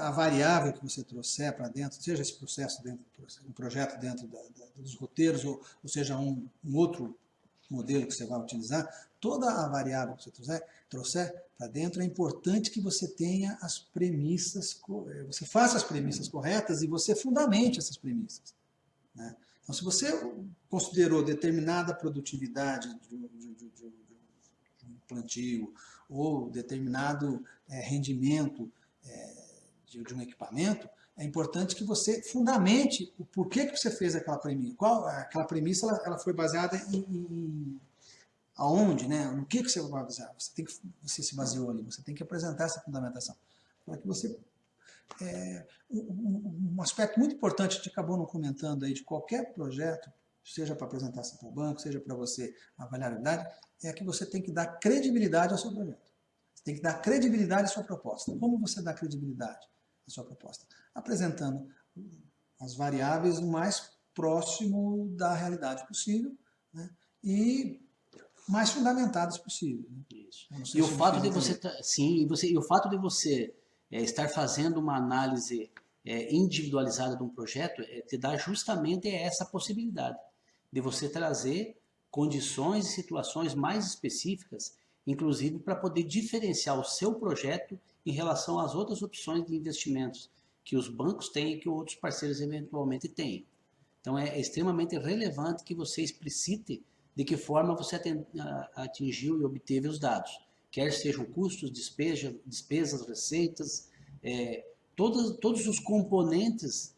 a variável que você trouxer para dentro, seja esse processo um projeto dentro dos roteiros, ou seja, um outro modelo que você vai utilizar, toda a variável que você trouxer para dentro, é importante que você tenha as premissas, você faça as premissas corretas e você fundamente essas premissas. né? Então, se você considerou determinada produtividade de um plantio ou determinado rendimento de um equipamento, é importante que você fundamente o porquê que você fez aquela premissa. Aquela premissa ela foi baseada em aonde, né? No que você vai basear? Você se baseou ali, você tem que apresentar essa fundamentação. Para que você... um aspecto muito importante que a gente acabou não comentando aí de qualquer projeto, seja para apresentação para o banco, seja para você avaliar a realidade, é que você tem que dar credibilidade ao seu projeto. Você tem que dar credibilidade à sua proposta. Como você dá credibilidade à sua proposta? Apresentando as variáveis o mais próximo da realidade possível, né? E mais fundamentadas possível. Né? Isso. E o fato de você, sim, e o fato de você estar fazendo uma análise individualizada de um projeto te dá justamente essa possibilidade de você trazer condições e situações mais específicas, inclusive para poder diferenciar o seu projeto em relação às outras opções de investimentos que os bancos têm e que outros parceiros eventualmente têm. Então é extremamente relevante que você explicite de que forma você atingiu e obteve os dados, quer sejam custos, despesas, receitas, todos os componentes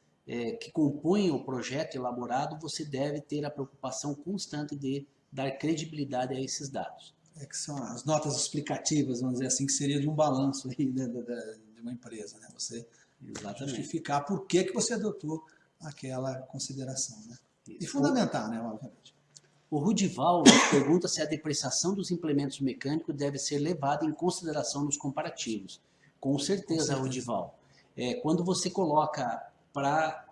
que compõem o projeto elaborado, você deve ter a preocupação constante de dar credibilidade a esses dados. Que são as notas explicativas, vamos dizer assim, que seria de um balanço aí de uma empresa, né? Você justificar por que você adotou aquela consideração, né? E fundamentar, né, obviamente. O Rudival pergunta se a depreciação dos implementos mecânicos deve ser levada em consideração nos comparativos. Com certeza, Rudival. Quando você coloca para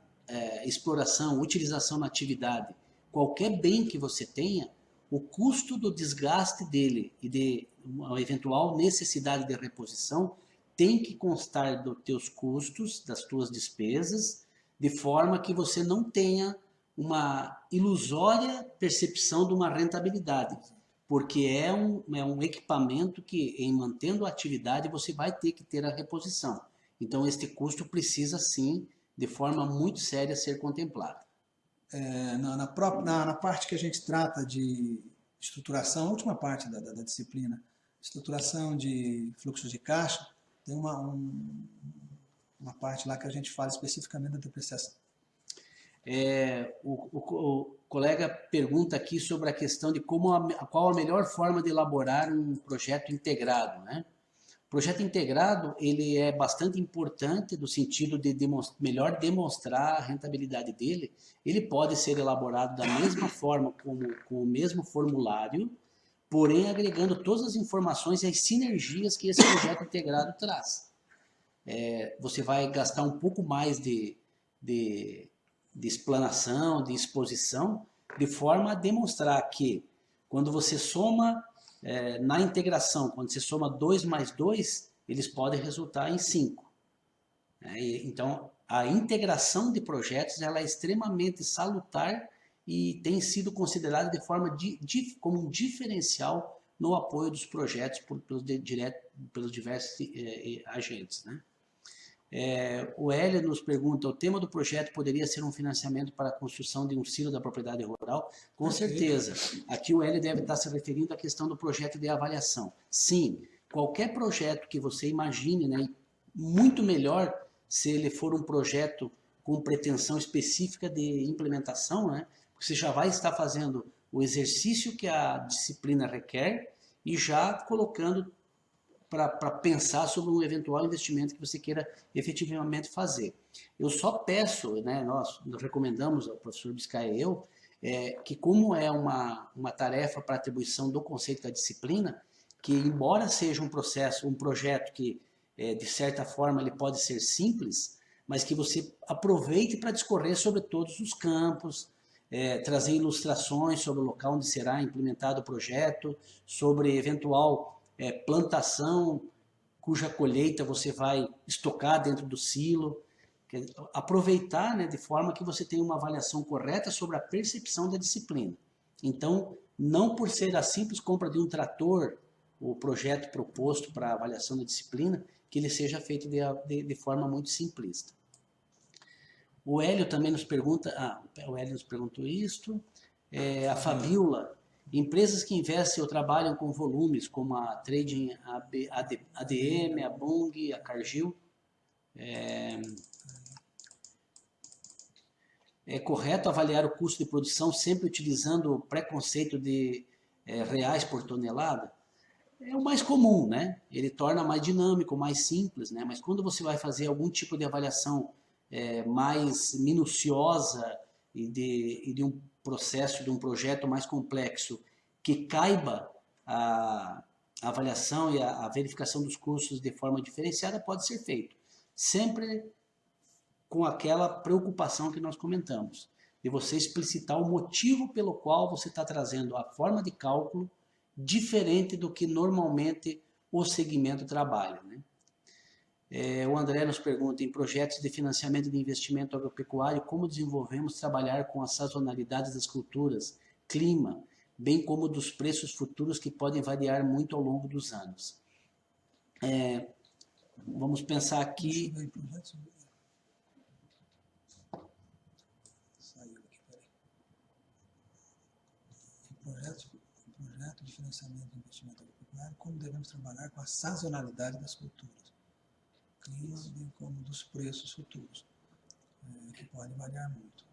exploração, utilização na atividade, qualquer bem que você tenha, o custo do desgaste dele e de uma eventual necessidade de reposição tem que constar dos teus custos, das tuas despesas, de forma que você não tenha uma ilusória percepção de uma rentabilidade, porque é um equipamento que, em mantendo a atividade, você vai ter que ter a reposição. Então, este custo precisa, sim, de forma muito séria, ser contemplado. Na parte que a gente trata de estruturação, a última parte da disciplina, estruturação de fluxos de caixa, tem uma parte lá que a gente fala especificamente da depreciação. O colega pergunta aqui sobre a questão de qual a melhor forma de elaborar um projeto integrado, né? O projeto integrado ele é bastante importante no sentido de melhor demonstrar a rentabilidade dele. Ele pode ser elaborado da mesma forma, com o mesmo formulário, porém agregando todas as informações e as sinergias que esse projeto integrado traz. Você vai gastar um pouco mais de explanação, de exposição, de forma a demonstrar que quando você soma na integração, quando você soma 2 mais 2, eles podem resultar em 5. Então, a integração de projetos ela é extremamente salutar e tem sido considerada de forma como um diferencial no apoio dos projetos pelos diversos agentes, né? O Hélio nos pergunta, o tema do projeto poderia ser um financiamento para a construção de um silo da propriedade rural? Com certeza. Aqui o Hélio deve estar se referindo à questão do projeto de avaliação. Sim, qualquer projeto que você imagine, né, muito melhor se ele for um projeto com pretensão específica de implementação, né, porque você já vai estar fazendo o exercício que a disciplina requer e já colocando para pensar sobre um eventual investimento que você queira efetivamente fazer. Eu só peço, né, nós recomendamos ao professor Biscaia e eu, que como é uma tarefa para atribuição do conceito da disciplina, que embora seja um projeto que, de certa forma, ele pode ser simples, mas que você aproveite para discorrer sobre todos os campos, trazer ilustrações sobre o local onde será implementado o projeto, sobre eventual plantação cuja colheita você vai estocar dentro do silo. Aproveitar, né, de forma que você tenha uma avaliação correta sobre a percepção da disciplina. Então, não por ser a simples compra de um trator, o projeto proposto para a avaliação da disciplina, que ele seja feito de forma muito simplista. O Hélio também nos pergunta, o Hélio nos perguntou isto, a Fabiola, empresas que investem ou trabalham com volumes, como a Trading ADM, a Bung, a Cargill, é correto avaliar o custo de produção sempre utilizando o preconceito de reais por tonelada? É o mais comum, né? Ele torna mais dinâmico, mais simples, né? Mas quando você vai fazer algum tipo de avaliação mais minuciosa e de um processo, de um projeto mais complexo, que caiba a avaliação e a verificação dos custos de forma diferenciada, pode ser feito. Sempre com aquela preocupação que nós comentamos, de você explicitar o motivo pelo qual você está trazendo a forma de cálculo diferente do que normalmente o segmento trabalha, né? O André nos pergunta, em projetos de financiamento de investimento agropecuário, como desenvolvemos trabalhar com as sazonalidades das culturas, clima, bem como dos preços futuros que podem variar muito ao longo dos anos. Vamos pensar aqui... Projeto de financiamento de investimento agropecuário, como devemos trabalhar com a sazonalidade das culturas, clima, bem como dos preços futuros, que podem variar muito.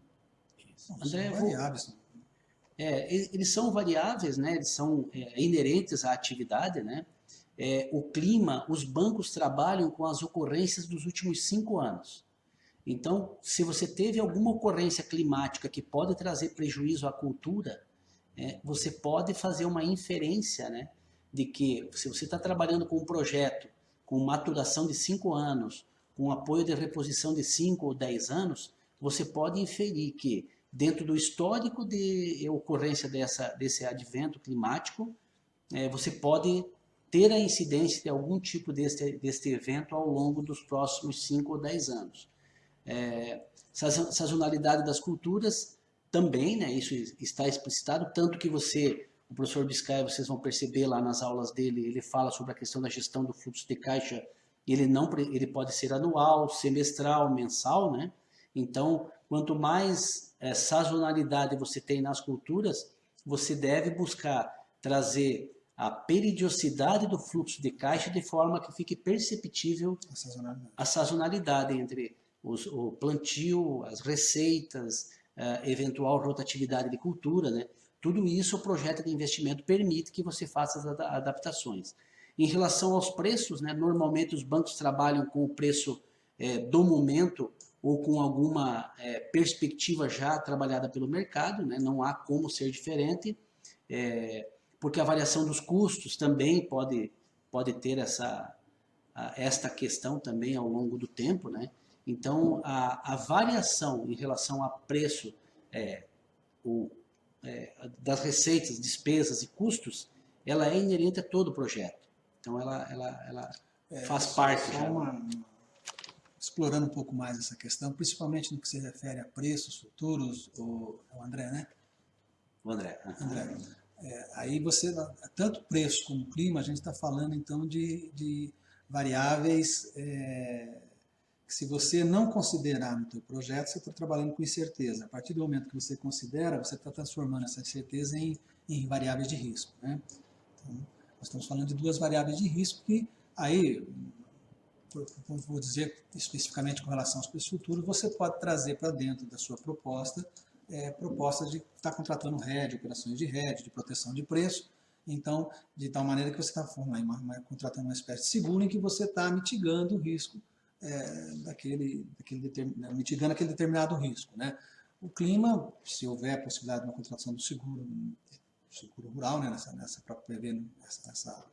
André, são variáveis. Eles são variáveis, né? Eles são inerentes à atividade, né? O clima, os bancos trabalham com as ocorrências dos últimos 5 anos. Então, se você teve alguma ocorrência climática que pode trazer prejuízo à cultura, você pode fazer uma inferência, né, de que se você está trabalhando com um projeto com maturação de 5 anos, com apoio de reposição de 5 ou 10 anos, você pode inferir que dentro do histórico de ocorrência desse advento climático, você pode ter a incidência de algum tipo deste evento ao longo dos próximos 5 ou 10 anos. Sazonalidade das culturas também, né, isso está explicitado, tanto que o professor Biscaia, vocês vão perceber lá nas aulas dele, ele fala sobre a questão da gestão do fluxo de caixa, ele pode ser anual, semestral, mensal, né? Então, quanto mais sazonalidade você tem nas culturas, você deve buscar trazer a periodicidade do fluxo de caixa de forma que fique perceptível a sazonalidade entre o plantio, as receitas, eventual rotatividade de cultura, né? Tudo isso o projeto de investimento permite que você faça as adaptações. Em relação aos preços, né, normalmente os bancos trabalham com o preço do momento ou com alguma perspectiva já trabalhada pelo mercado, né? Não há como ser diferente, porque a variação dos custos também pode ter esta questão também ao longo do tempo, né? Então, a variação em relação a preço das receitas, despesas e custos, ela é inerente a todo o projeto. Então, ela faz parte. Explorando um pouco mais essa questão, principalmente no que se refere a preços futuros, o André, né? O André. André, aí você, tanto preço como clima, a gente está falando então de variáveis que se você não considerar no teu projeto, você está trabalhando com incerteza. A partir do momento que você considera, você está transformando essa incerteza em variáveis de risco, né? Então, nós estamos falando de 2 variáveis de risco que aí, vou dizer especificamente com relação aos preços futuros, você pode trazer para dentro da sua proposta propostas de estar contratando hedge, operações de hedge, de proteção de preço. Então, de tal maneira que você está contratando uma espécie de seguro em que você está mitigando o risco mitigando aquele determinado risco, né? O clima, se houver a possibilidade de uma contratação do seguro rural, né, para prever essa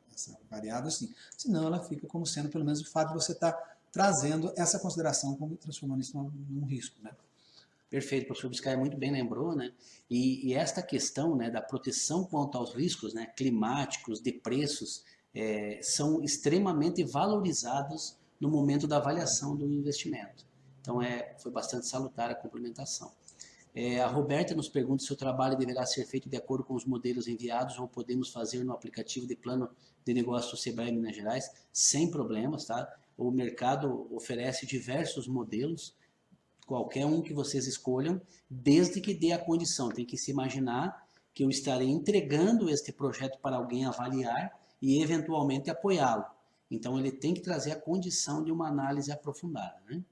variável, sim. Senão ela fica como sendo pelo menos o fato de você estar trazendo essa consideração como transformando isso num risco, né? Perfeito, o professor Biscaia muito bem lembrou, né? E esta questão, né, da proteção quanto aos riscos, né, climáticos, de preços, são extremamente valorizados no momento da avaliação do investimento. Então, foi bastante salutar a complementação. A Roberta nos pergunta se o trabalho deverá ser feito de acordo com os modelos enviados ou podemos fazer no aplicativo de plano de negócio do Sebrae Minas Gerais, sem problemas, tá? O mercado oferece diversos modelos, qualquer um que vocês escolham, desde que dê a condição. Tem que se imaginar que eu estarei entregando este projeto para alguém avaliar e eventualmente apoiá-lo. Então ele tem que trazer a condição de uma análise aprofundada, né?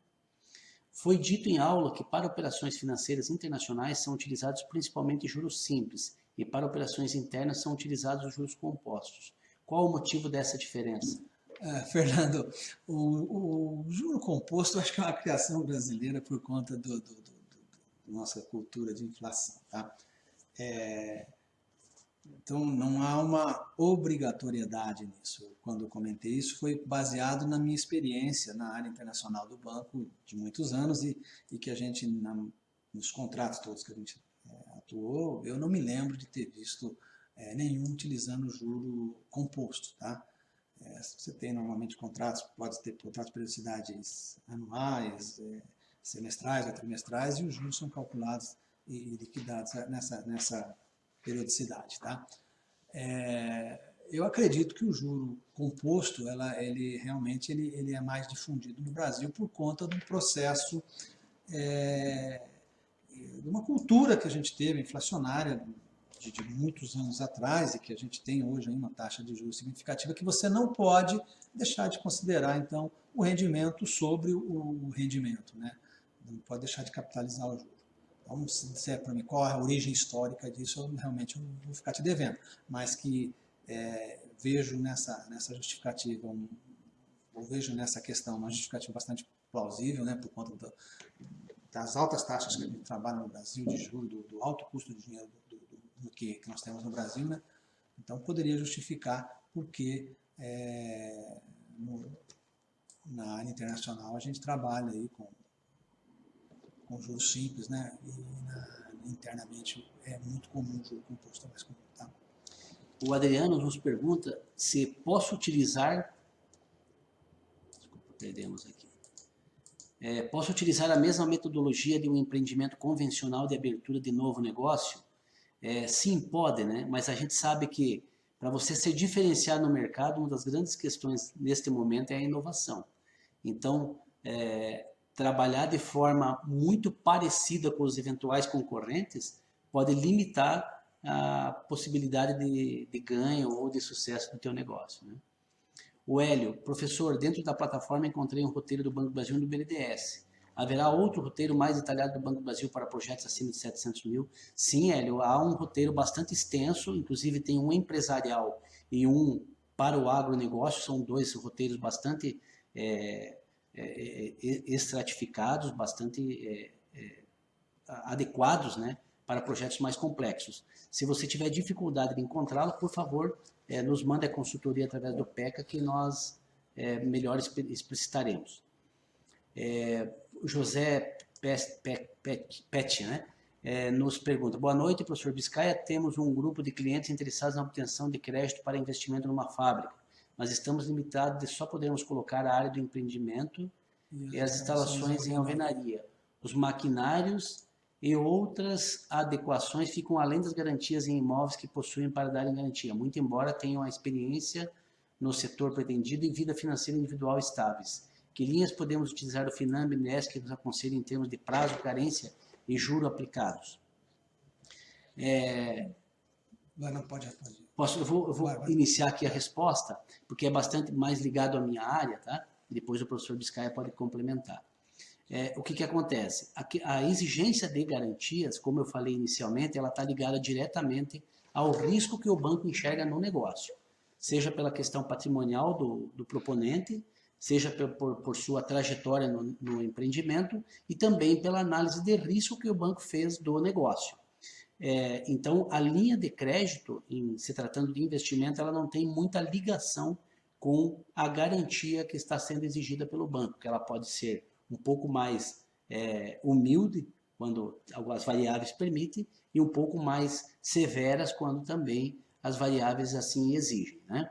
Foi dito em aula que para operações financeiras internacionais são utilizados principalmente juros simples e para operações internas são utilizados os juros compostos. Qual o motivo dessa diferença? Fernando, o juro composto acho que é uma criação brasileira por conta da nossa cultura de inflação, tá? Então não há uma obrigatoriedade nisso. Quando eu comentei isso foi baseado na minha experiência na área internacional do banco de muitos anos e que a gente, nos contratos todos que a gente atuou, eu não me lembro de ter visto nenhum utilizando juro composto, tá? Você tem normalmente contratos, pode ter contratos de periodicidades anuais, semestrais ou trimestrais, e os juros são calculados e liquidados nessa periodicidade, tá? Eu acredito que o juro composto, ele realmente é mais difundido no Brasil por conta de um processo, de uma cultura que a gente teve inflacionária de muitos anos atrás e que a gente tem hoje aí uma taxa de juros significativa que você não pode deixar de considerar, então, o rendimento sobre o rendimento, né? Não pode deixar de capitalizar o juro. Então, se disser para mim qual é a origem histórica disso, eu realmente não vou ficar te devendo, mas que vejo nessa justificativa, ou vejo nessa questão uma justificativa bastante plausível, né, por conta das altas taxas que a gente trabalha no Brasil de juros, do alto custo de dinheiro do que nós temos no Brasil, né? Então poderia justificar porque na área internacional a gente trabalha aí com juros simples, né? E internamente é muito comum o juro composto, mais comum, tá? O Adriano nos pergunta se posso utilizar... Desculpa, perdemos aqui. Posso utilizar a mesma metodologia de um empreendimento convencional de abertura de novo negócio? Sim, pode, né? Mas a gente sabe que para você ser diferenciado no mercado, uma das grandes questões neste momento é a inovação. Então, trabalhar de forma muito parecida com os eventuais concorrentes pode limitar a possibilidade de ganho ou de sucesso do teu negócio, né? O Hélio, professor, dentro da plataforma encontrei um roteiro do Banco do Brasil e do BNDES. Haverá outro roteiro mais detalhado do Banco do Brasil para projetos acima de 700 mil? Sim, Hélio, há um roteiro bastante extenso, inclusive tem um empresarial e um para o agronegócio, são dois roteiros bastante estratificados, bastante adequados, né, para projetos mais complexos. Se você tiver dificuldade de encontrá-lo, por favor, nos mande a consultoria através do PECA que nós melhor explicitaremos. José Pet, né, nos pergunta: boa noite, professor Biscaia. Temos um grupo de clientes interessados na obtenção de crédito para investimento numa fábrica, mas estamos limitados de só podermos colocar a área do empreendimento e as instalações em alvenaria. Os maquinários e outras adequações ficam além das garantias em imóveis que possuem para darem garantia, muito embora tenham a experiência no setor pretendido e vida financeira individual estáveis. Que linhas podemos utilizar do Finamp e Nesc que nos aconselha em termos de prazo, carência e juro aplicados? Não pode responder. Eu vou iniciar aqui a resposta, porque é bastante mais ligado à minha área, tá? E depois o professor Biscaia pode complementar. O que acontece? A exigência de garantias, como eu falei inicialmente, ela está ligada diretamente ao risco que o banco enxerga no negócio, seja pela questão patrimonial do proponente, seja por sua trajetória no empreendimento e também pela análise de risco que o banco fez do negócio. Então, a linha de crédito, se tratando de investimento, ela não tem muita ligação com a garantia que está sendo exigida pelo banco, que ela pode ser um pouco mais humilde, quando as variáveis permitem, e um pouco mais severas, quando também as variáveis assim exigem, né?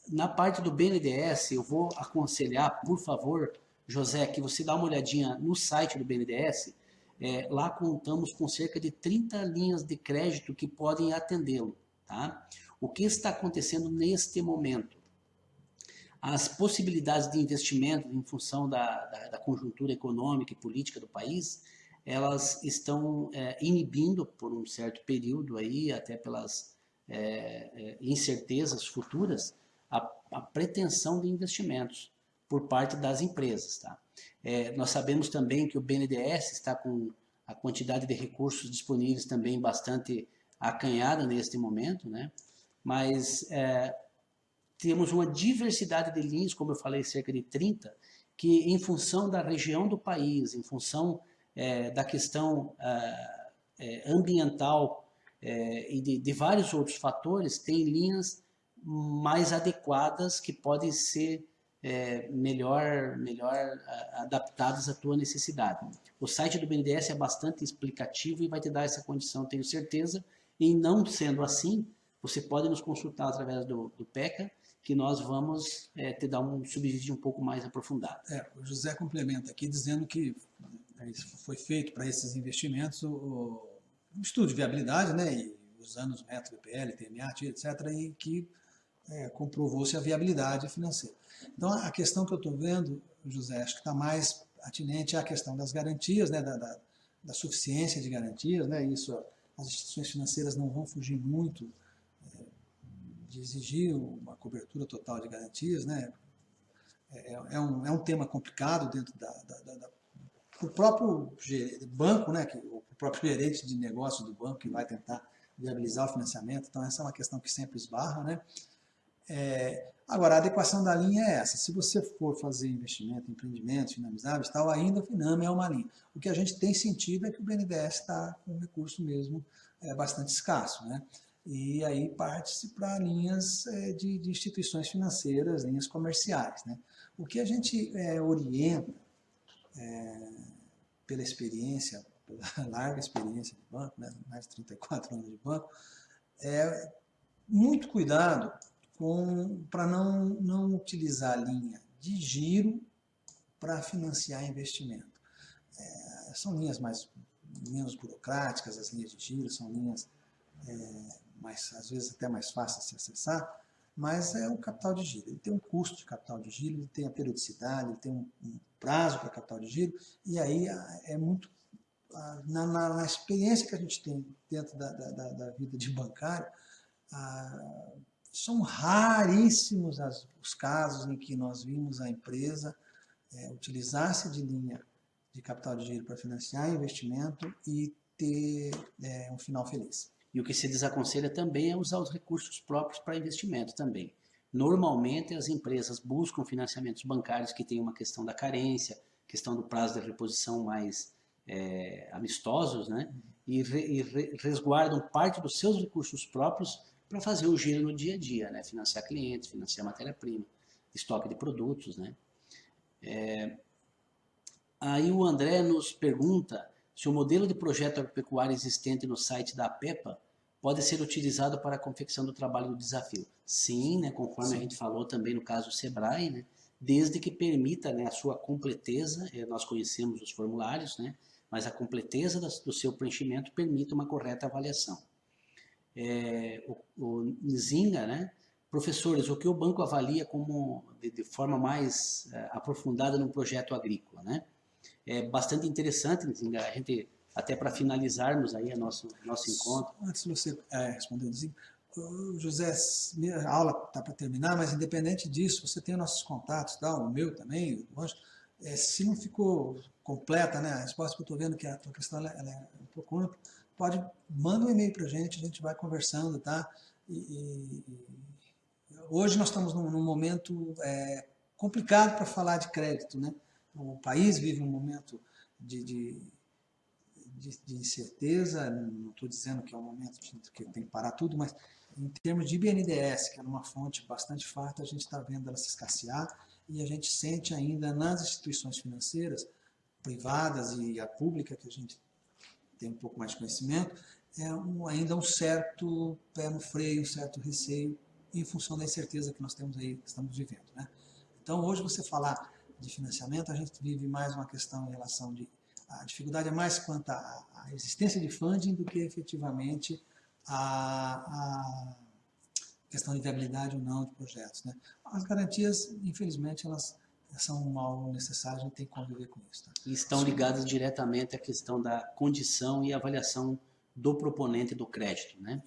Na parte do BNDES, eu vou aconselhar, por favor, José, que você dá uma olhadinha no site do BNDES. Lá contamos com cerca de 30 linhas de crédito que podem atendê-lo, tá? O que está acontecendo neste momento? as possibilidades de investimento em função da conjuntura econômica e política do país, elas estão inibindo por um certo período aí, até pelas incertezas futuras, a pretensão de investimentos por parte das empresas. Tá? Nós sabemos também que o BNDES está com a quantidade de recursos disponíveis também bastante acanhada neste momento, né? Mas temos uma diversidade de linhas, como eu falei, cerca de 30, que em função da região do país, em função da questão ambiental e de vários outros fatores, tem linhas mais adequadas que podem ser melhor adaptadas à tua necessidade. O site do BNDES é bastante explicativo e vai te dar essa condição, tenho certeza. E não sendo assim, você pode nos consultar através do PECA, que nós vamos te dar um subsídio um pouco mais aprofundado. O José complementa aqui dizendo que foi feito para esses investimentos o estudo de viabilidade, né, e usando os métodos PL, TMAT, etc., e que comprovou-se a viabilidade financeira. Então, a questão que eu estou vendo, José, acho que está mais atinente à questão das garantias, né, da suficiência de garantias, né, isso as instituições financeiras não vão fugir muito de exigir uma cobertura total de garantias, né? É um tema complicado dentro do próprio banco, né? O próprio gerente de negócio do banco que vai tentar viabilizar o financiamento. Então, essa é uma questão que sempre esbarra, né? Agora, a adequação da linha é essa. Se você for fazer investimento em empreendimentos finalizáveis, tal, ainda o Finame é uma linha. O que a gente tem sentido é que o BNDES está com um recurso mesmo bastante escasso, né? E aí parte-se para linhas de instituições financeiras, linhas comerciais, né? O que a gente orienta, pela experiência, pela larga experiência de banco, né? Mais de 34 anos de banco, muito cuidado para não utilizar a linha de giro para financiar investimento. São linhas menos burocráticas, as linhas de giro, são linhas às vezes até mais fáceis de se acessar, mas é um capital de giro. Ele tem um custo de capital de giro, ele tem a periodicidade, ele tem um prazo para capital de giro, e aí é muito... Na experiência que a gente tem dentro da vida de bancário, são raríssimos os casos em que nós vimos a empresa utilizar-se de linha de capital de giro para financiar investimento e ter um final feliz. E o que se desaconselha também é usar os recursos próprios para investimento também. Normalmente as empresas buscam financiamentos bancários que têm uma questão da carência, questão do prazo de reposição mais amistosos, né? E resguardam parte dos seus recursos próprios para fazer o giro no dia a dia, né? Financiar clientes, financiar matéria-prima, estoque de produtos, né? Aí o André nos pergunta se o modelo de projeto agropecuário existente no site da APEPA pode ser utilizado para a confecção do trabalho do desafio. Sim, né, conforme a gente falou também no caso do Sebrae, né, desde que permita, né, a sua completeza, nós conhecemos os formulários, né, mas a completeza do seu preenchimento permite uma correta avaliação. O Nzinga, né, professores, o que o banco avalia como de forma mais aprofundada num projeto agrícola, né? É bastante interessante, Nzinga, a gente, até para finalizarmos aí nosso encontro. Antes de você responder, José, a aula está para terminar, mas independente disso, você tem nossos contatos, tá? O meu também, o do Anjo. Se não ficou completa, né, a resposta que eu estou vendo que a tua questão ela é um pouco ampla, manda um e-mail para a gente vai conversando, tá? Hoje nós estamos num momento complicado para falar de crédito, né? O país vive um momento de incerteza, não estou dizendo que é um momento que tem que parar tudo, mas em termos de BNDES, que é uma fonte bastante farta, a gente está vendo ela se escassear e a gente sente ainda nas instituições financeiras, privadas e a pública, que a gente tem um pouco mais de conhecimento, ainda um certo pé no freio, um certo receio, em função da incerteza que nós temos aí, que estamos vivendo, né? Então, hoje você falar de financiamento, a gente vive mais uma questão em relação a dificuldade é mais quanto à existência de funding do que efetivamente a questão de viabilidade ou não de projetos, né? As garantias, infelizmente, elas são algo necessário, a gente tem que conviver com isso. Tá? E estão ligadas diretamente à questão da condição e avaliação do proponente do crédito, né?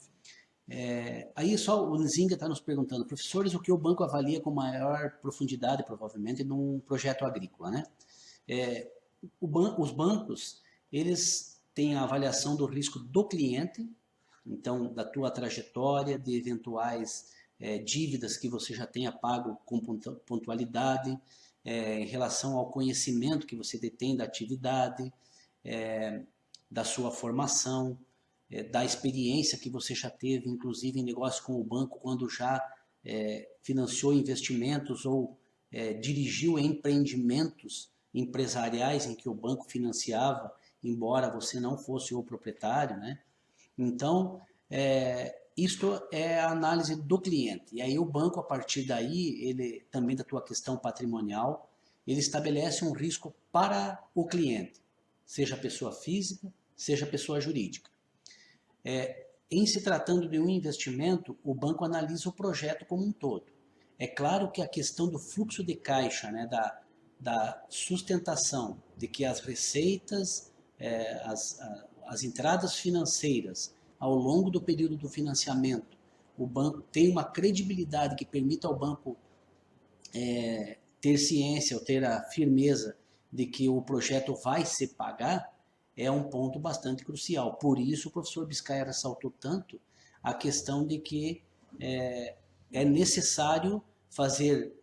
Aí só o Nzinga está nos perguntando, professores, o que o banco avalia com maior profundidade, provavelmente, num projeto agrícola, né? Os bancos, eles têm a avaliação do risco do cliente, então, da tua trajetória, de eventuais dívidas que você já tenha pago com pontualidade, em relação ao conhecimento que você detém da atividade, da sua formação, da experiência que você já teve, inclusive em negócio com o banco, quando já financiou investimentos ou dirigiu empreendimentos empresariais em que o banco financiava, embora você não fosse o proprietário, né? Então, isto é a análise do cliente. E aí o banco, a partir daí, ele também da tua questão patrimonial, ele estabelece um risco para o cliente, seja pessoa física, seja pessoa jurídica. Em se tratando de um investimento, o banco analisa o projeto como um todo. É claro que a questão do fluxo de caixa, né, da sustentação, de que as receitas, as entradas financeiras ao longo do período do financiamento, o banco tem uma credibilidade que permita ao banco ter ciência ou ter a firmeza de que o projeto vai se pagar, é um ponto bastante crucial. Por isso o professor Biscaia ressaltou tanto a questão de que é necessário fazer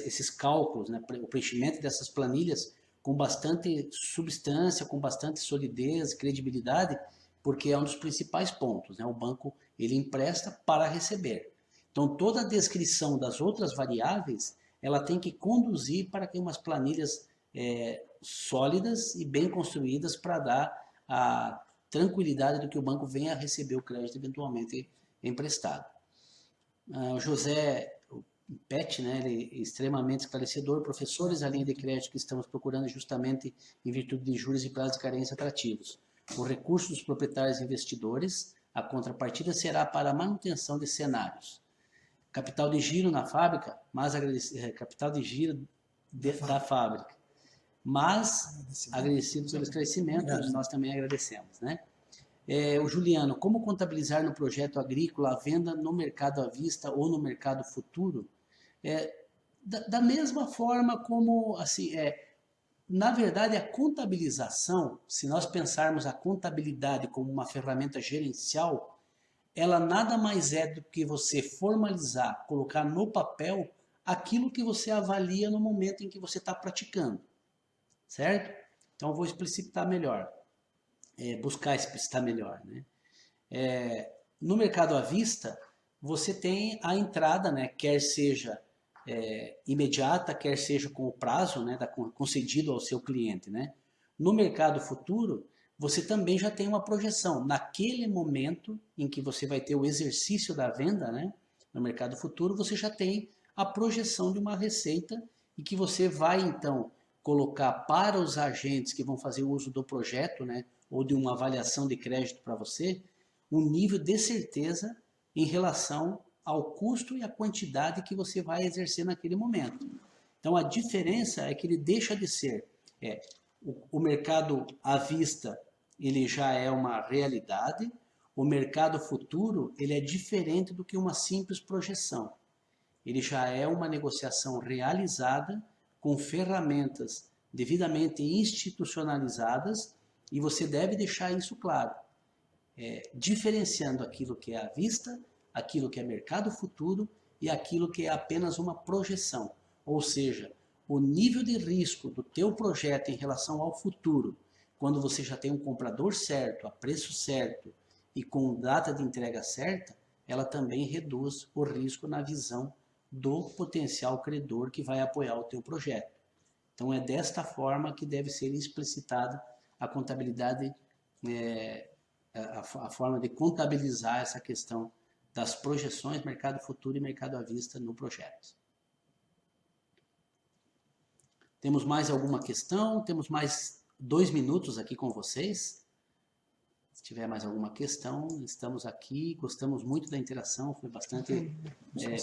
esses cálculos, né, o preenchimento dessas planilhas com bastante substância, com bastante solidez, credibilidade, porque é um dos principais pontos, né? O banco ele empresta para receber. Então toda a descrição das outras variáveis ela tem que conduzir para que umas planilhas sólidas e bem construídas para dar a tranquilidade de que o banco venha a receber o crédito eventualmente emprestado. O José Pet, né, ele é extremamente esclarecedor. Professores, a linha de crédito que estamos procurando justamente em virtude de juros e prazos de carência atrativos. O recurso dos proprietários e investidores, a contrapartida será para a manutenção de cenários. Capital de giro na fábrica, mas capital de giro da fábrica. Mas agradecido pelo esclarecimento, nós também agradecemos, né? O Juliano, como contabilizar no projeto agrícola a venda no mercado à vista ou no mercado futuro? Da mesma forma como, assim, na verdade, a contabilização, se nós pensarmos a contabilidade como uma ferramenta gerencial, ela nada mais é do que você formalizar, colocar no papel aquilo que você avalia no momento em que você está praticando, certo? Então, eu vou explicitar melhor, buscar explicitar melhor, né? No mercado à vista, você tem a entrada, né, quer seja imediata, quer seja com o prazo, né, concedido ao seu cliente, né? No mercado futuro, você também já tem uma projeção. Naquele momento em que você vai ter o exercício da venda, né, no mercado futuro, você já tem a projeção de uma receita e que você vai, então, colocar para os agentes que vão fazer uso do projeto, né, ou de uma avaliação de crédito para você, um nível de certeza em relação ao custo e à quantidade que você vai exercer naquele momento. Então, a diferença é que ele deixa de ser o mercado à vista, ele já é uma realidade, o mercado futuro, ele é diferente do que uma simples projeção. Ele já é uma negociação realizada com ferramentas devidamente institucionalizadas e você deve deixar isso claro, diferenciando aquilo que é à vista, aquilo que é mercado futuro e aquilo que é apenas uma projeção. Ou seja, o nível de risco do teu projeto em relação ao futuro, quando você já tem um comprador certo, a preço certo e com data de entrega certa, ela também reduz o risco na visão do potencial credor que vai apoiar o teu projeto. Então é desta forma que deve ser explicitada a contabilidade, a forma de contabilizar essa questão das projeções, mercado futuro e mercado à vista no projeto. Temos mais alguma questão? Temos mais 2 minutos aqui com vocês. Se tiver mais alguma questão, estamos aqui, gostamos muito da interação, foi bastante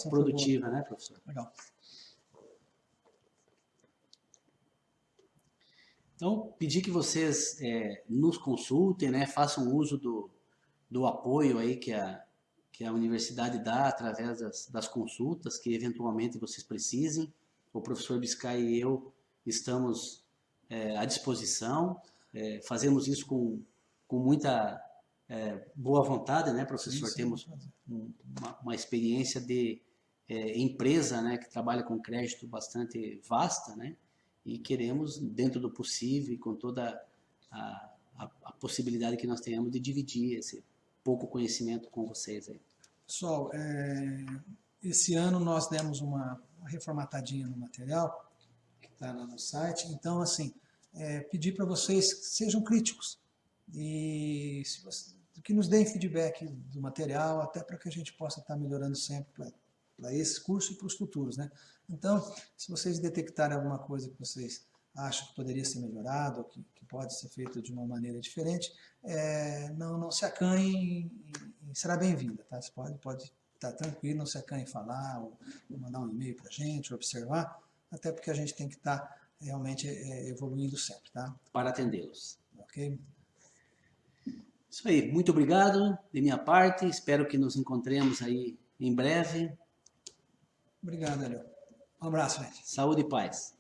produtiva, né, professor? Legal. Então, pedir que vocês nos consultem, né, façam uso do apoio aí que a universidade dá através das consultas que eventualmente vocês precisem. O professor Biscay e eu estamos à disposição, fazemos isso com muita boa vontade, né, professor? Sim, Temos uma experiência de empresa, né, que trabalha com crédito bastante vasta, né? E queremos, dentro do possível e com toda a possibilidade que nós tenhamos de dividir esse pouco conhecimento com vocês aí. Pessoal, esse ano nós demos uma reformatadinha no material que está lá no site. Então, assim, pedir para vocês que sejam críticos e que nos deem feedback do material, até para que a gente possa estar melhorando sempre para esse curso e para os futuros, né? Então, se vocês detectarem alguma coisa que vocês acham que poderia ser melhorado, ou que pode ser feito de uma maneira diferente, não se acanhem e será bem-vinda, tá? Você pode estar tranquilo, não se acanhe em falar, ou mandar um e-mail para a gente, ou observar, até porque a gente tem que estar realmente evoluindo sempre, tá? Para atendê-los. Ok? Isso aí, muito obrigado de minha parte, espero que nos encontremos aí em breve. Obrigado, Hélio. Um abraço, gente. Saúde e paz.